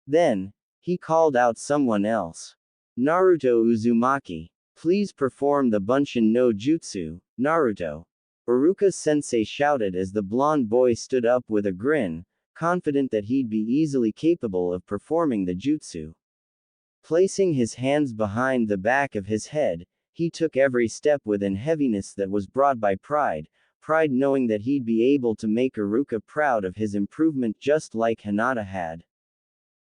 Then, he called out someone else. Naruto Uzumaki. Please perform the Bunshin no Jutsu, Naruto. Iruka-sensei shouted as the blonde boy stood up with a grin, confident that he'd be easily capable of performing the jutsu. Placing his hands behind the back of his head, he took every step with an heaviness that was brought by pride, knowing that he'd be able to make Iruka proud of his improvement just like Hinata had.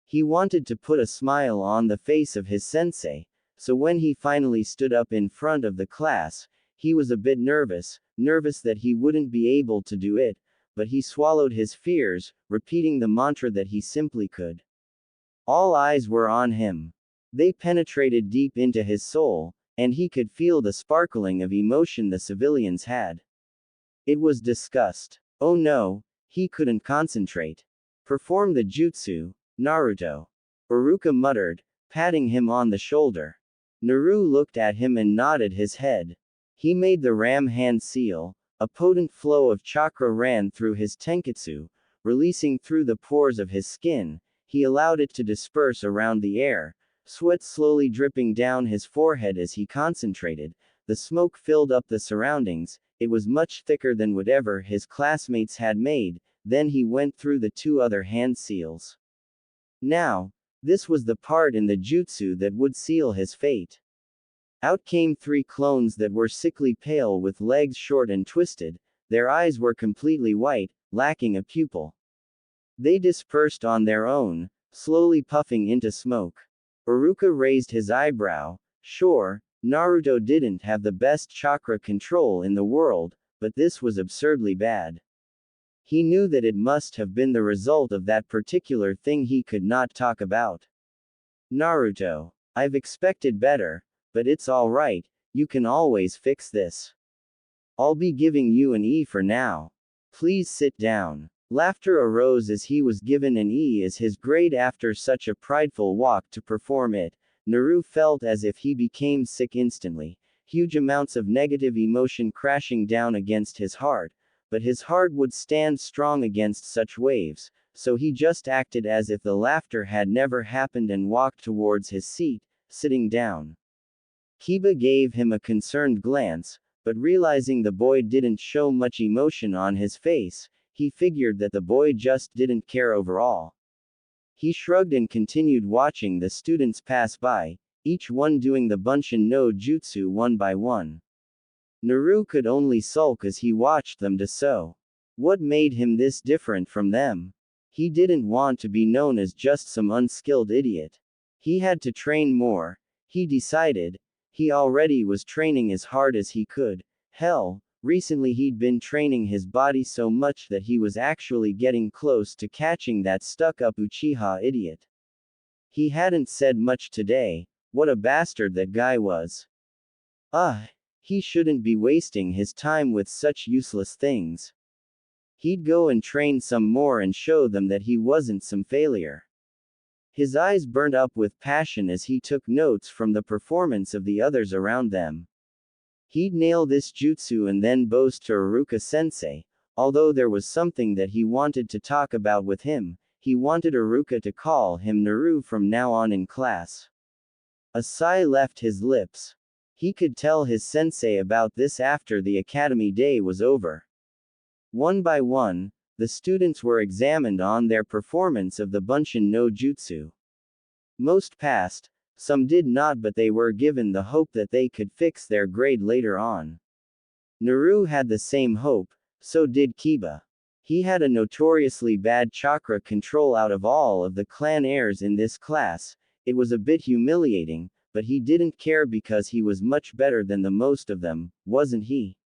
He wanted to put a smile on the face of his sensei, so when he finally stood up in front of the class, he was a bit nervous that he wouldn't be able to do it, but he swallowed his fears, repeating the mantra that he simply could. All eyes were on him. They penetrated deep into his soul, and he could feel the sparkling of emotion the civilians had. It was disgust. Oh no, he couldn't concentrate. Perform the jutsu, Naruto. Iruka muttered, patting him on the shoulder. Naru looked at him and nodded his head. He made the ram hand seal. A potent flow of chakra ran through his tenketsu, releasing through the pores of his skin. He allowed it to disperse around the air, sweat slowly dripping down his forehead as he concentrated. The smoke filled up the surroundings. It was much thicker than whatever his classmates had made. Then he went through the two other hand seals. Now, this was the part in the jutsu that would seal his fate. Out came three clones that were sickly pale with legs short and twisted. Their eyes were completely white, lacking a pupil. They dispersed on their own, slowly puffing into smoke. Iruka raised his eyebrow. Sure, Naruto didn't have the best chakra control in the world, but this was absurdly bad. He knew that it must have been the result of that particular thing he could not talk about. Naruto, I've expected better, but it's alright, you can always fix this. I'll be giving you an E for now. Please sit down. Laughter arose as he was given an E as his grade after such a prideful walk to perform it. Naru felt as if he became sick instantly, huge amounts of negative emotion crashing down against his heart, but his heart would stand strong against such waves, so he just acted as if the laughter had never happened and walked towards his seat, sitting down. Kiba gave him a concerned glance, but realizing the boy didn't show much emotion on his face, he figured that the boy just didn't care overall. He shrugged and continued watching the students pass by, each one doing the Bunshin no Jutsu one by one. Naru could only sulk as he watched them do so. What made him this different from them? He didn't want to be known as just some unskilled idiot. He had to train more, he decided. He already was training as hard as he could. Hell, recently he'd been training his body so much that he was actually getting close to catching that stuck-up Uchiha idiot. He hadn't said much today. What a bastard that guy was. He shouldn't be wasting his time with such useless things. He'd go and train some more and show them that he wasn't some failure. His eyes burned up with passion as he took notes from the performance of the others around them. He'd nail this jutsu and then boast to Iruka-sensei. Although there was something that he wanted to talk about with him, he wanted Iruka to call him Naru from now on in class. A sigh left his lips. He could tell his sensei about this after the academy day was over. One by one, the students were examined on their performance of the Bunshin no Jutsu. Most passed, some did not, but they were given the hope that they could fix their grade later on. Naru had the same hope, so did Kiba. He had a notoriously bad chakra control out of all of the clan heirs in this class. It was a bit humiliating, but he didn't care because he was much better than the most of them, wasn't he?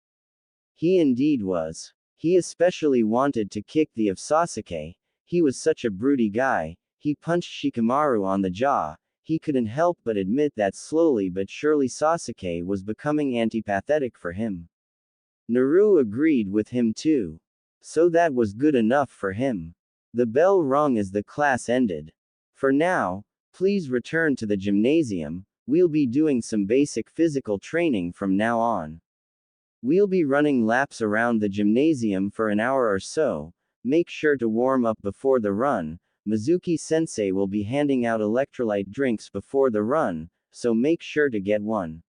He indeed was. He especially wanted to kick the of Sasuke. He was such a broody guy. He punched Shikamaru on the jaw. He couldn't help but admit that slowly but surely Sasuke was becoming antipathetic for him. Naru agreed with him too. So that was good enough for him. The bell rung as the class ended. For now, please return to the gymnasium. We'll be doing some basic physical training from now on. We'll be running laps around the gymnasium for an hour or so. Make sure to warm up before the run. Mizuki-sensei will be handing out electrolyte drinks before the run, so make sure to get one.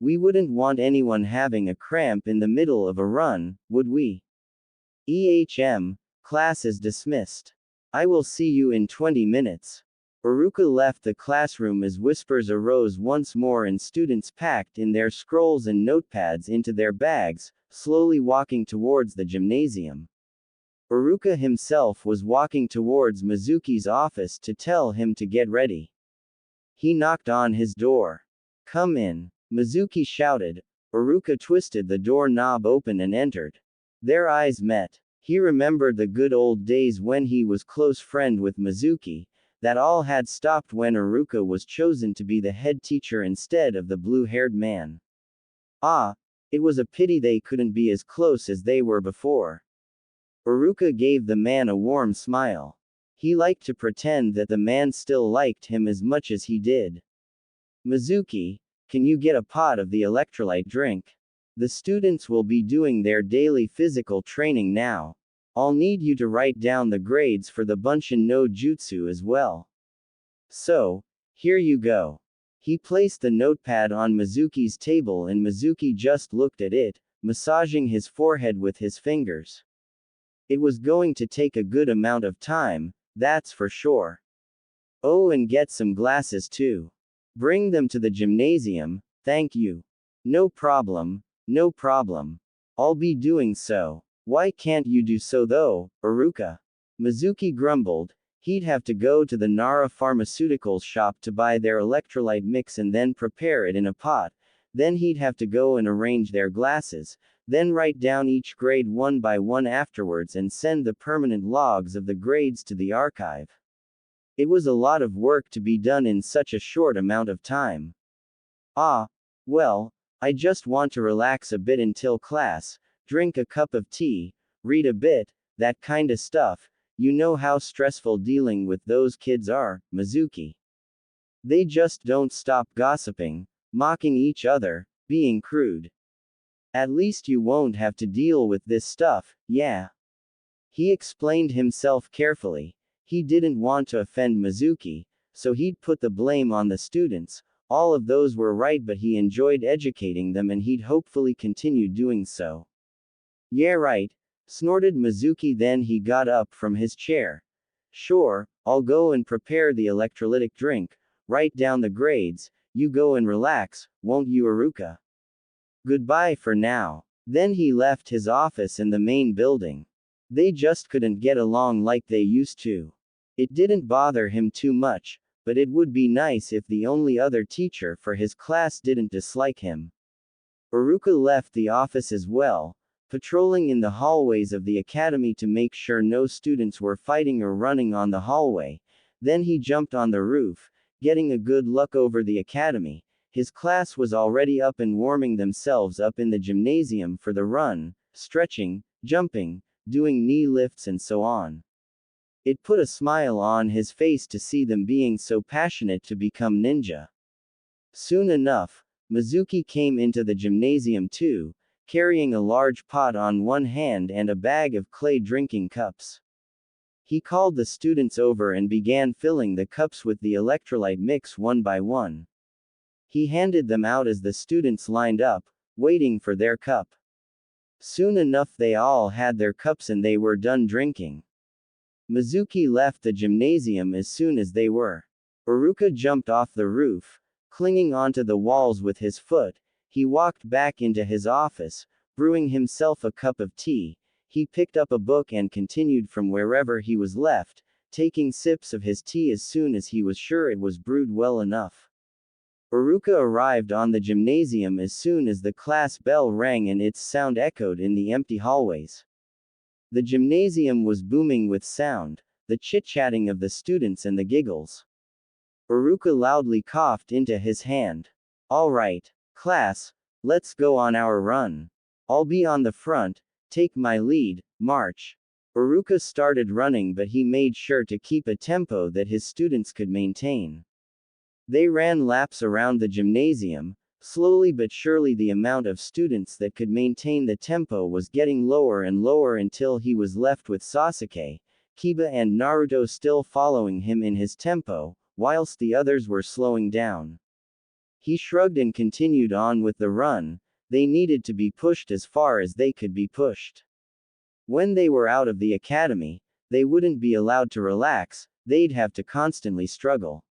We wouldn't want anyone having a cramp in the middle of a run, would we? Class is dismissed. I will see you in 20 minutes. Iruka left the classroom as whispers arose once more and students packed in their scrolls and notepads into their bags, slowly walking towards the gymnasium. Iruka himself was walking towards Mizuki's office to tell him to get ready. He knocked on his door. Come in, Mizuki shouted. Iruka twisted the doorknob open and entered. Their eyes met. He remembered the good old days when he was close friend with Mizuki. That all had stopped when Iruka was chosen to be the head teacher instead of the blue-haired man. Ah, it was a pity they couldn't be as close as they were before. Iruka gave the man a warm smile. He liked to pretend that the man still liked him as much as he did. Mizuki, can you get a pot of the electrolyte drink? The students will be doing their daily physical training now. I'll need you to write down the grades for the Bunshin no Jutsu as well. So, here you go. He placed the notepad on Mizuki's table and Mizuki just looked at it, massaging his forehead with his fingers. It was going to take a good amount of time, that's for sure. Oh, and get some glasses too. Bring them to the gymnasium, thank you. No problem, no problem. I'll be doing so. Why can't you do so though, Iruka? Mizuki grumbled. He'd have to go to the Nara Pharmaceuticals shop to buy their electrolyte mix and then prepare it in a pot. Then he'd have to go and arrange their glasses, then write down each grade one by one afterwards and send the permanent logs of the grades to the archive. It was a lot of work to be done in such a short amount of time. Ah, well, I just want to relax a bit until class. Drink a cup of tea, read a bit, that kinda stuff. You know how stressful dealing with those kids are, Mizuki. They just don't stop gossiping, mocking each other, being crude. At least you won't have to deal with this stuff, yeah. He explained himself carefully. He didn't want to offend Mizuki, so he'd put the blame on the students. All of those were right, but he enjoyed educating them and he'd hopefully continue doing so. Yeah, right, snorted Mizuki. Then he got up from his chair. Sure, I'll go and prepare the electrolytic drink, write down the grades, you go and relax, won't you, Iruka? Goodbye for now. Then he left his office in the main building. They just couldn't get along like they used to. It didn't bother him too much, but it would be nice if the only other teacher for his class didn't dislike him. Iruka left the office as well, patrolling in the hallways of the academy to make sure no students were fighting or running on the hallway. Then he jumped on the roof, getting a good look over the academy. His class was already up and warming themselves up in the gymnasium for the run, stretching, jumping, doing knee lifts and so on. It put a smile on his face to see them being so passionate to become ninja. Soon enough, Mizuki came into the gymnasium too, carrying a large pot on one hand and a bag of clay drinking cups. He called the students over and began filling the cups with the electrolyte mix one by one. He handed them out as the students lined up, waiting for their cup. Soon enough they all had their cups and they were done drinking. Mizuki left the gymnasium as soon as they were. Iruka jumped off the roof, clinging onto the walls with his foot. He walked back into his office, brewing himself a cup of tea. He picked up a book and continued from wherever he was left, taking sips of his tea as soon as he was sure it was brewed well enough. Iruka arrived on the gymnasium as soon as the class bell rang and its sound echoed in the empty hallways. The gymnasium was booming with sound, the chit-chatting of the students and the giggles. Iruka loudly coughed into his hand. "All right, class, let's go on our run. I'll be on the front, take my lead, march." Iruka started running, but he made sure to keep a tempo that his students could maintain. They ran laps around the gymnasium. Slowly but surely the amount of students that could maintain the tempo was getting lower and lower until he was left with Sasuke, Kiba and Naruto still following him in his tempo, whilst the others were slowing down. He shrugged and continued on with the run. They needed to be pushed as far as they could be pushed. When they were out of the academy, they wouldn't be allowed to relax, they'd have to constantly struggle.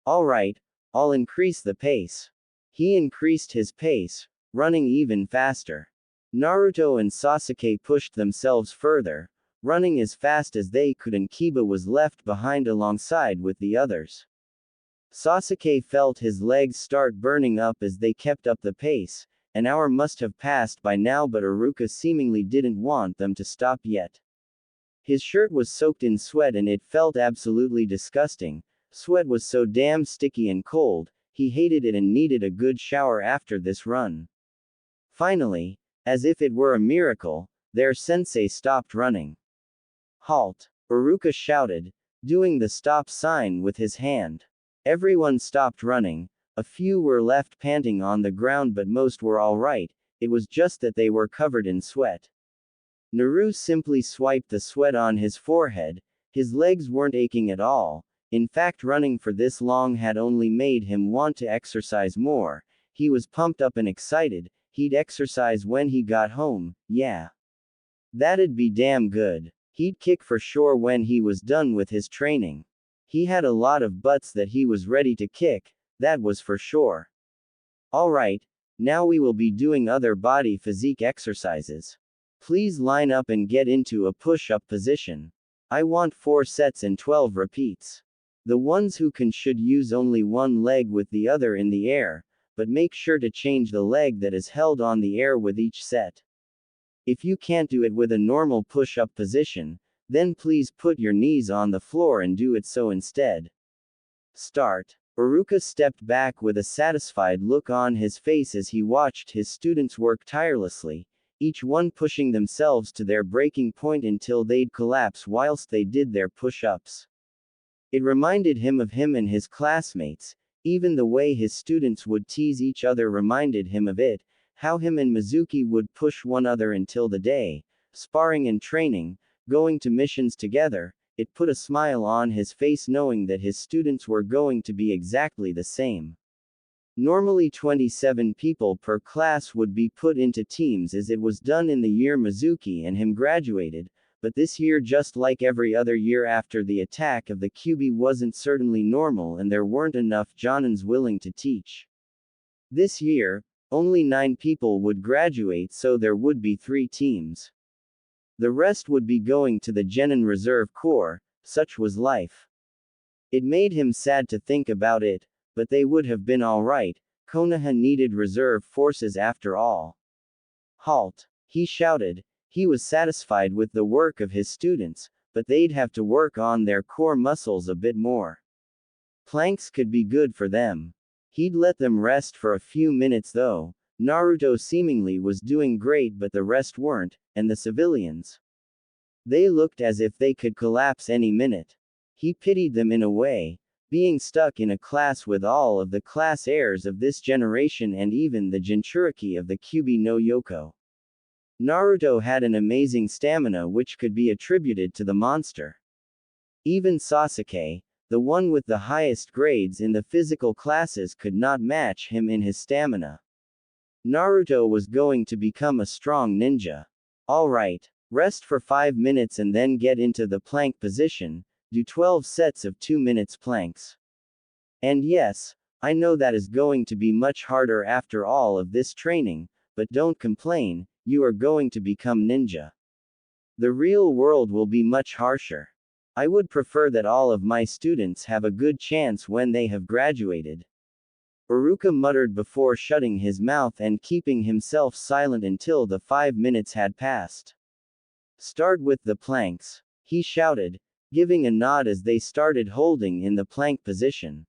"All right, I'll increase the pace." He increased his pace, running even faster. Naruto and Sasuke pushed themselves further, running as fast as they could, and Kiba was left behind alongside with the others. Sasuke felt his legs start burning up as they kept up the pace. An hour must have passed by now, but Iruka seemingly didn't want them to stop yet. His shirt was soaked in sweat and it felt absolutely disgusting. Sweat was so damn sticky and cold. He hated it and needed a good shower after this run. Finally, as if it were a miracle, their sensei stopped running. "Halt!" Iruka shouted, doing the stop sign with his hand. Everyone stopped running. A few were left panting on the ground, but most were all right. It was just that they were covered in sweat. Naru simply swiped the sweat on his forehead. His legs weren't aching at all. In fact, running for this long had only made him want to exercise more. He was pumped up and excited. He'd exercise when he got home, yeah. That'd be damn good. He'd kick for sure when he was done with his training. He had a lot of butts that he was ready to kick, that was for sure. "Alright, now we will be doing other body physique exercises. Please line up and get into a push-up position. I want 4 sets and 12 repeats. The ones who can should use only one leg with the other in the air, but make sure to change the leg that is held on the air with each set. If you can't do it with a normal push-up position, then please put your knees on the floor and do it so instead. Start." Iruka stepped back with a satisfied look on his face as he watched his students work tirelessly, each one pushing themselves to their breaking point until they'd collapse whilst they did their push-ups. It reminded him of him and his classmates. Even the way his students would tease each other reminded him of it, how him and Mizuki would push one another until the day, sparring and training, going to missions together. It put a smile on his face knowing that his students were going to be exactly the same. Normally 27 people per class would be put into teams as it was done in the year Mizuki and him graduated, but this year, just like every other year after the attack of the Kyuubi, wasn't certainly normal and there weren't enough Jonins willing to teach. This year, only 9 people would graduate, so there would be 3 teams. The rest would be going to the Genin Reserve Corps. Such was life. It made him sad to think about it, but they would have been alright. Konoha needed reserve forces after all. "Halt!" he shouted. He was satisfied with the work of his students, but they'd have to work on their core muscles a bit more. Planks could be good for them. He'd let them rest for a few minutes though. Naruto seemingly was doing great, but the rest weren't, and the civilians. They looked as if they could collapse any minute. He pitied them in a way, being stuck in a class with all of the class heirs of this generation and even the Jinchuriki of the Kyuubi no Yoko. Naruto had an amazing stamina which could be attributed to the monster. Even Sasuke, the one with the highest grades in the physical classes, could not match him in his stamina. Naruto was going to become a strong ninja. Alright. Rest for 5 minutes and then get into the plank position, do 12 sets of 2 minutes planks. And yes, I know that is going to be much harder after all of this training, but don't complain, you are going to become ninja. The real world will be much harsher. I would prefer that all of my students have a good chance when they have graduated. Uruka muttered before shutting his mouth and keeping himself silent until the 5 minutes had passed. Start with the planks, he shouted, giving a nod as they started holding in the plank position.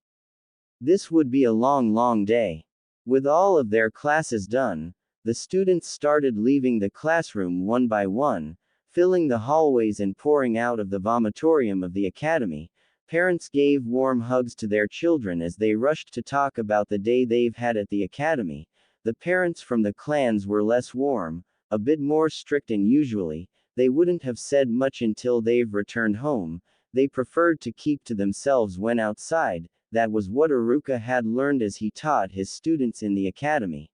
This would be a long day. With all of their classes done, the students started leaving the classroom one by one, filling the hallways and pouring out of the vomitorium of the academy. Parents gave warm hugs to their children as they rushed to talk about the day they've had at the academy. The parents from the clans were less warm, a bit more strict, and usually, they wouldn't have said much until they've returned home. They preferred to keep to themselves when outside. That was what Uruka had learned as he taught his students in the academy.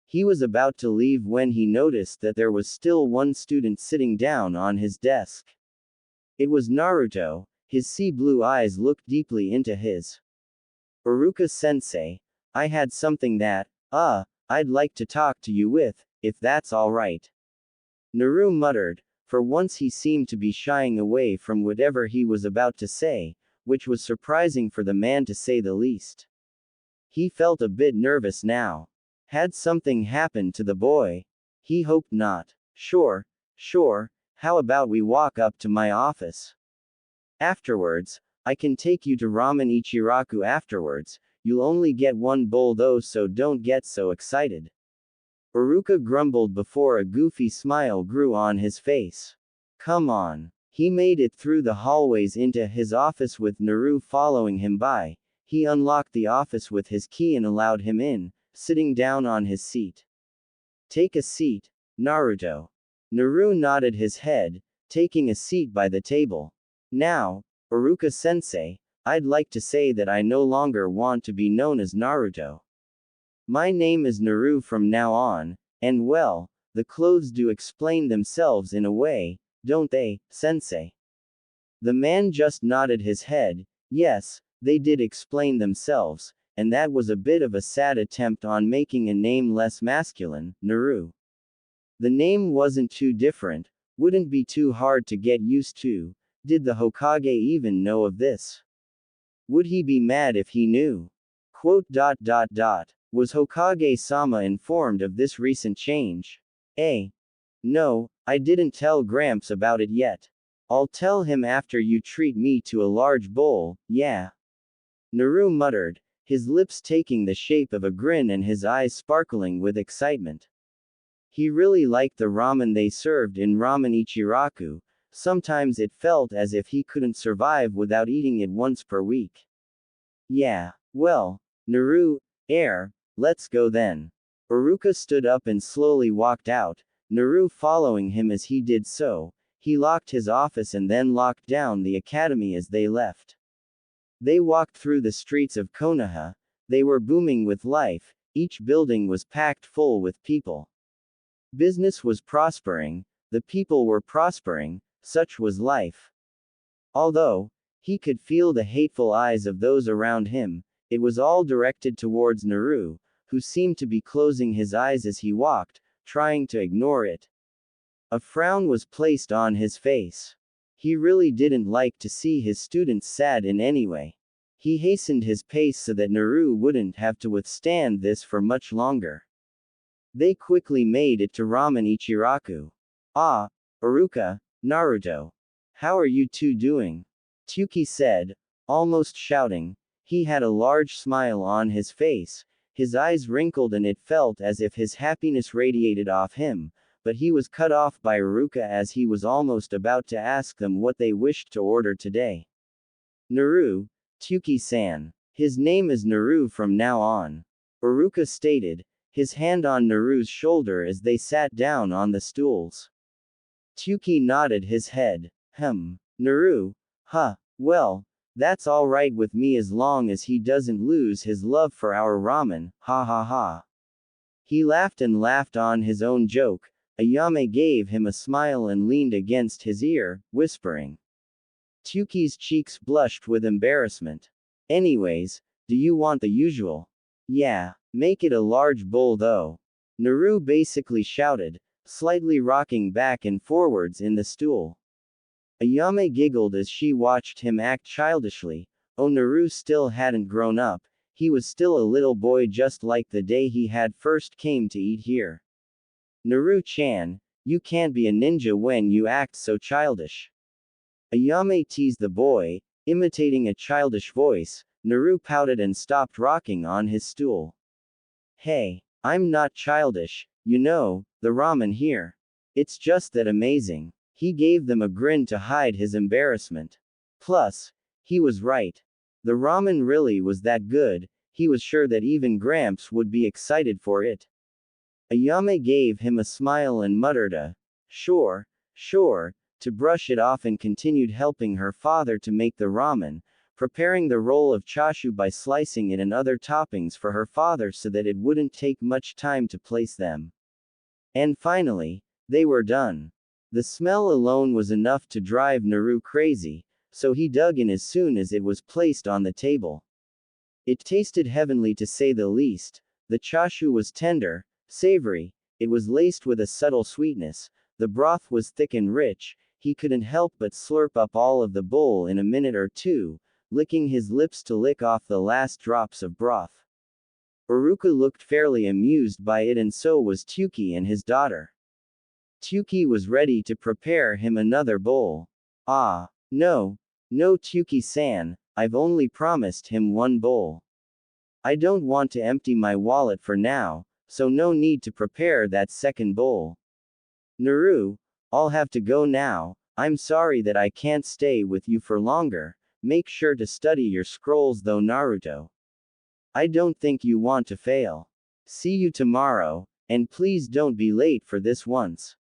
He was about to leave when he noticed that there was still one student sitting down on his desk. It was Naruto. His sea blue eyes looked deeply into his. Uruka-sensei, I had something that, I'd like to talk to you with, if that's alright. Naru muttered. For once he seemed to be shying away from whatever he was about to say, which was surprising for the man to say the least. He felt a bit nervous now. Had something happened to the boy? He hoped not. Sure, how about we walk up to my office? Afterwards, I can take you to Ramen Ichiraku afterwards, you'll only get one bowl though, so don't get so excited. Uruka grumbled before a goofy smile grew on his face. Come on. He made it through the hallways into his office with Naru following him by. He unlocked the office with his key and allowed him in, sitting down on his seat. Take a seat, Naruto. Naru nodded his head, taking a seat by the table. Now, Uruka-sensei, I'd like to say that I no longer want to be known as Naruto. My name is Naru from now on, and well, the clothes do explain themselves in a way, don't they, sensei? The man just nodded his head. Yes, they did explain themselves, and that was a bit of a sad attempt on making a name less masculine, Naru. The name wasn't too different, wouldn't be too hard to get used to. Did the Hokage even know of this? Would he be mad if he knew? Was Hokage-sama informed of this recent change? No, I didn't tell Gramps about it yet. I'll tell him after you treat me to a large bowl, yeah. Naru muttered, his lips taking the shape of a grin and his eyes sparkling with excitement. He really liked the ramen they served in Ramen Ichiraku. Sometimes it felt as if he couldn't survive without eating it once per week. Yeah, well, Naru, let's go then. Uruka stood up and slowly walked out, Naru following him as he did so. He locked his office and then locked down the academy as they left. They walked through the streets of Konoha. They were booming with life, each building was packed full with people. Business was prospering, the people were prospering, such was life. Although, he could feel the hateful eyes of those around him, it was all directed towards Naru, who seemed to be closing his eyes as he walked, trying to ignore it. A frown was placed on his face. He really didn't like to see his students sad in any way. He hastened his pace so that Naru wouldn't have to withstand this for much longer. They quickly made it to Ramen Ichiraku. Ah, Uruka, Naruto. How are you two doing? Tsuki said, almost shouting. He had a large smile on his face, his eyes wrinkled and it felt as if his happiness radiated off him, but he was cut off by Uruka as he was almost about to ask them what they wished to order today. Naru, Tsuki-san. His name is Naru from now on. Uruka stated, his hand on Naru's shoulder as they sat down on the stools. Tsuki nodded his head. Naru, well, that's alright with me as long as he doesn't lose his love for our ramen, ha ha ha. He laughed and laughed on his own joke. Ayame gave him a smile and leaned against his ear, whispering. Tuki's cheeks blushed with embarrassment. Anyways, do you want the usual? Yeah, make it a large bowl though. Naru basically shouted, slightly rocking back and forwards in the stool. Ayame giggled as she watched him act childishly. Oh, Naru still hadn't grown up, he was still a little boy just like the day he had first came to eat here. Naru-chan, you can't be a ninja when you act so childish. Ayame teased the boy, imitating a childish voice. Naru pouted and stopped rocking on his stool. Hey, I'm not childish, you know, the ramen here. It's just that amazing. He gave them a grin to hide his embarrassment. Plus, he was right. The ramen really was that good, he was sure that even Gramps would be excited for it. Ayame gave him a smile and muttered a, sure, to brush it off and continued helping her father to make the ramen, preparing the roll of chashu by slicing it and other toppings for her father so that it wouldn't take much time to place them. And finally, they were done. The smell alone was enough to drive Naru crazy, so he dug in as soon as it was placed on the table. It tasted heavenly to say the least. The chashu was tender, savory, it was laced with a subtle sweetness, the broth was thick and rich, he couldn't help but slurp up all of the bowl in a minute or two, licking his lips to lick off the last drops of broth. Uruka looked fairly amused by it and so was Tuki and his daughter. Tuki was ready to prepare him another bowl. Ah, no Tuki-san, I've only promised him one bowl. I don't want to empty my wallet for now, so no need to prepare that second bowl. Naru, I'll have to go now, I'm sorry that I can't stay with you for longer, make sure to study your scrolls though Naruto. I don't think you want to fail. See you tomorrow, and please don't be late for this once.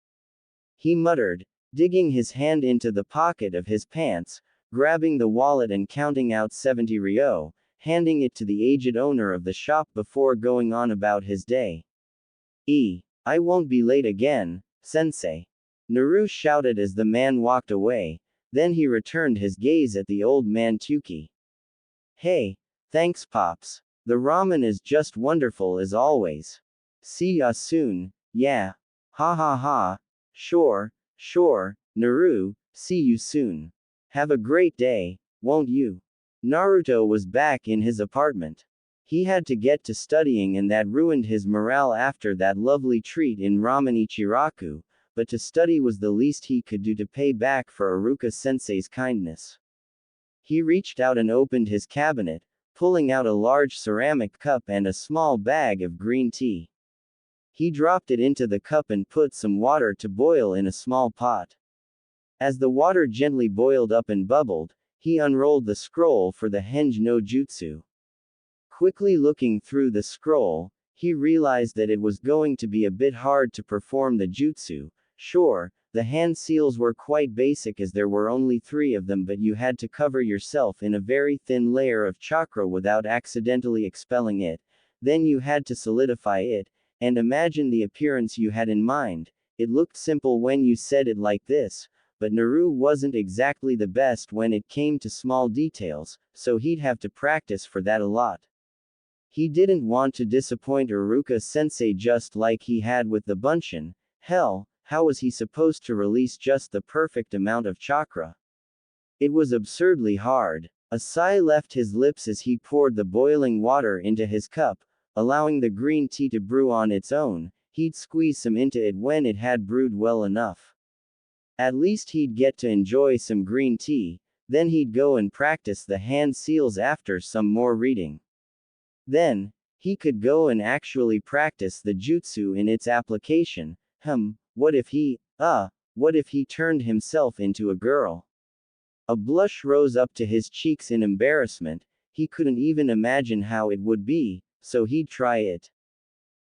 He muttered, digging his hand into the pocket of his pants, grabbing the wallet and counting out 70 ryo, handing it to the aged owner of the shop before going on about his day. I won't be late again, sensei. Naru shouted as the man walked away, then he returned his gaze at the old man Tuki. Hey, thanks pops. The ramen is just wonderful as always. See ya soon, yeah. Ha ha ha. Sure, Naru, see you soon. Have a great day, won't you? Naruto was back in his apartment. He had to get to studying and that ruined his morale after that lovely treat in Ramen Ichiraku, but to study was the least he could do to pay back for Iruka-sensei's kindness. He reached out and opened his cabinet, pulling out a large ceramic cup and a small bag of green tea. He dropped it into the cup and put some water to boil in a small pot. As the water gently boiled up and bubbled, he unrolled the scroll for the Henge no Jutsu. Quickly looking through the scroll, he realized that it was going to be a bit hard to perform the jutsu. Sure, the hand seals were quite basic as there were only 3 of them, but you had to cover yourself in a very thin layer of chakra without accidentally expelling it, then you had to solidify it, and imagine the appearance you had in mind. It looked simple when you said it like this, but Naru wasn't exactly the best when it came to small details, so he'd have to practice for that a lot. He didn't want to disappoint Iruka-sensei just like he had with the Bunshin. Hell, how was he supposed to release just the perfect amount of chakra? It was absurdly hard. A sigh left his lips as he poured the boiling water into his cup, allowing the green tea to brew on its own. He'd squeeze some into it when it had brewed well enough. At least he'd get to enjoy some green tea, then he'd go and practice the hand seals after some more reading. Then, he could go and actually practice the jutsu in its application. What if he turned himself into a girl? A blush rose up to his cheeks in embarrassment, he couldn't even imagine how it would be, so he'd try it.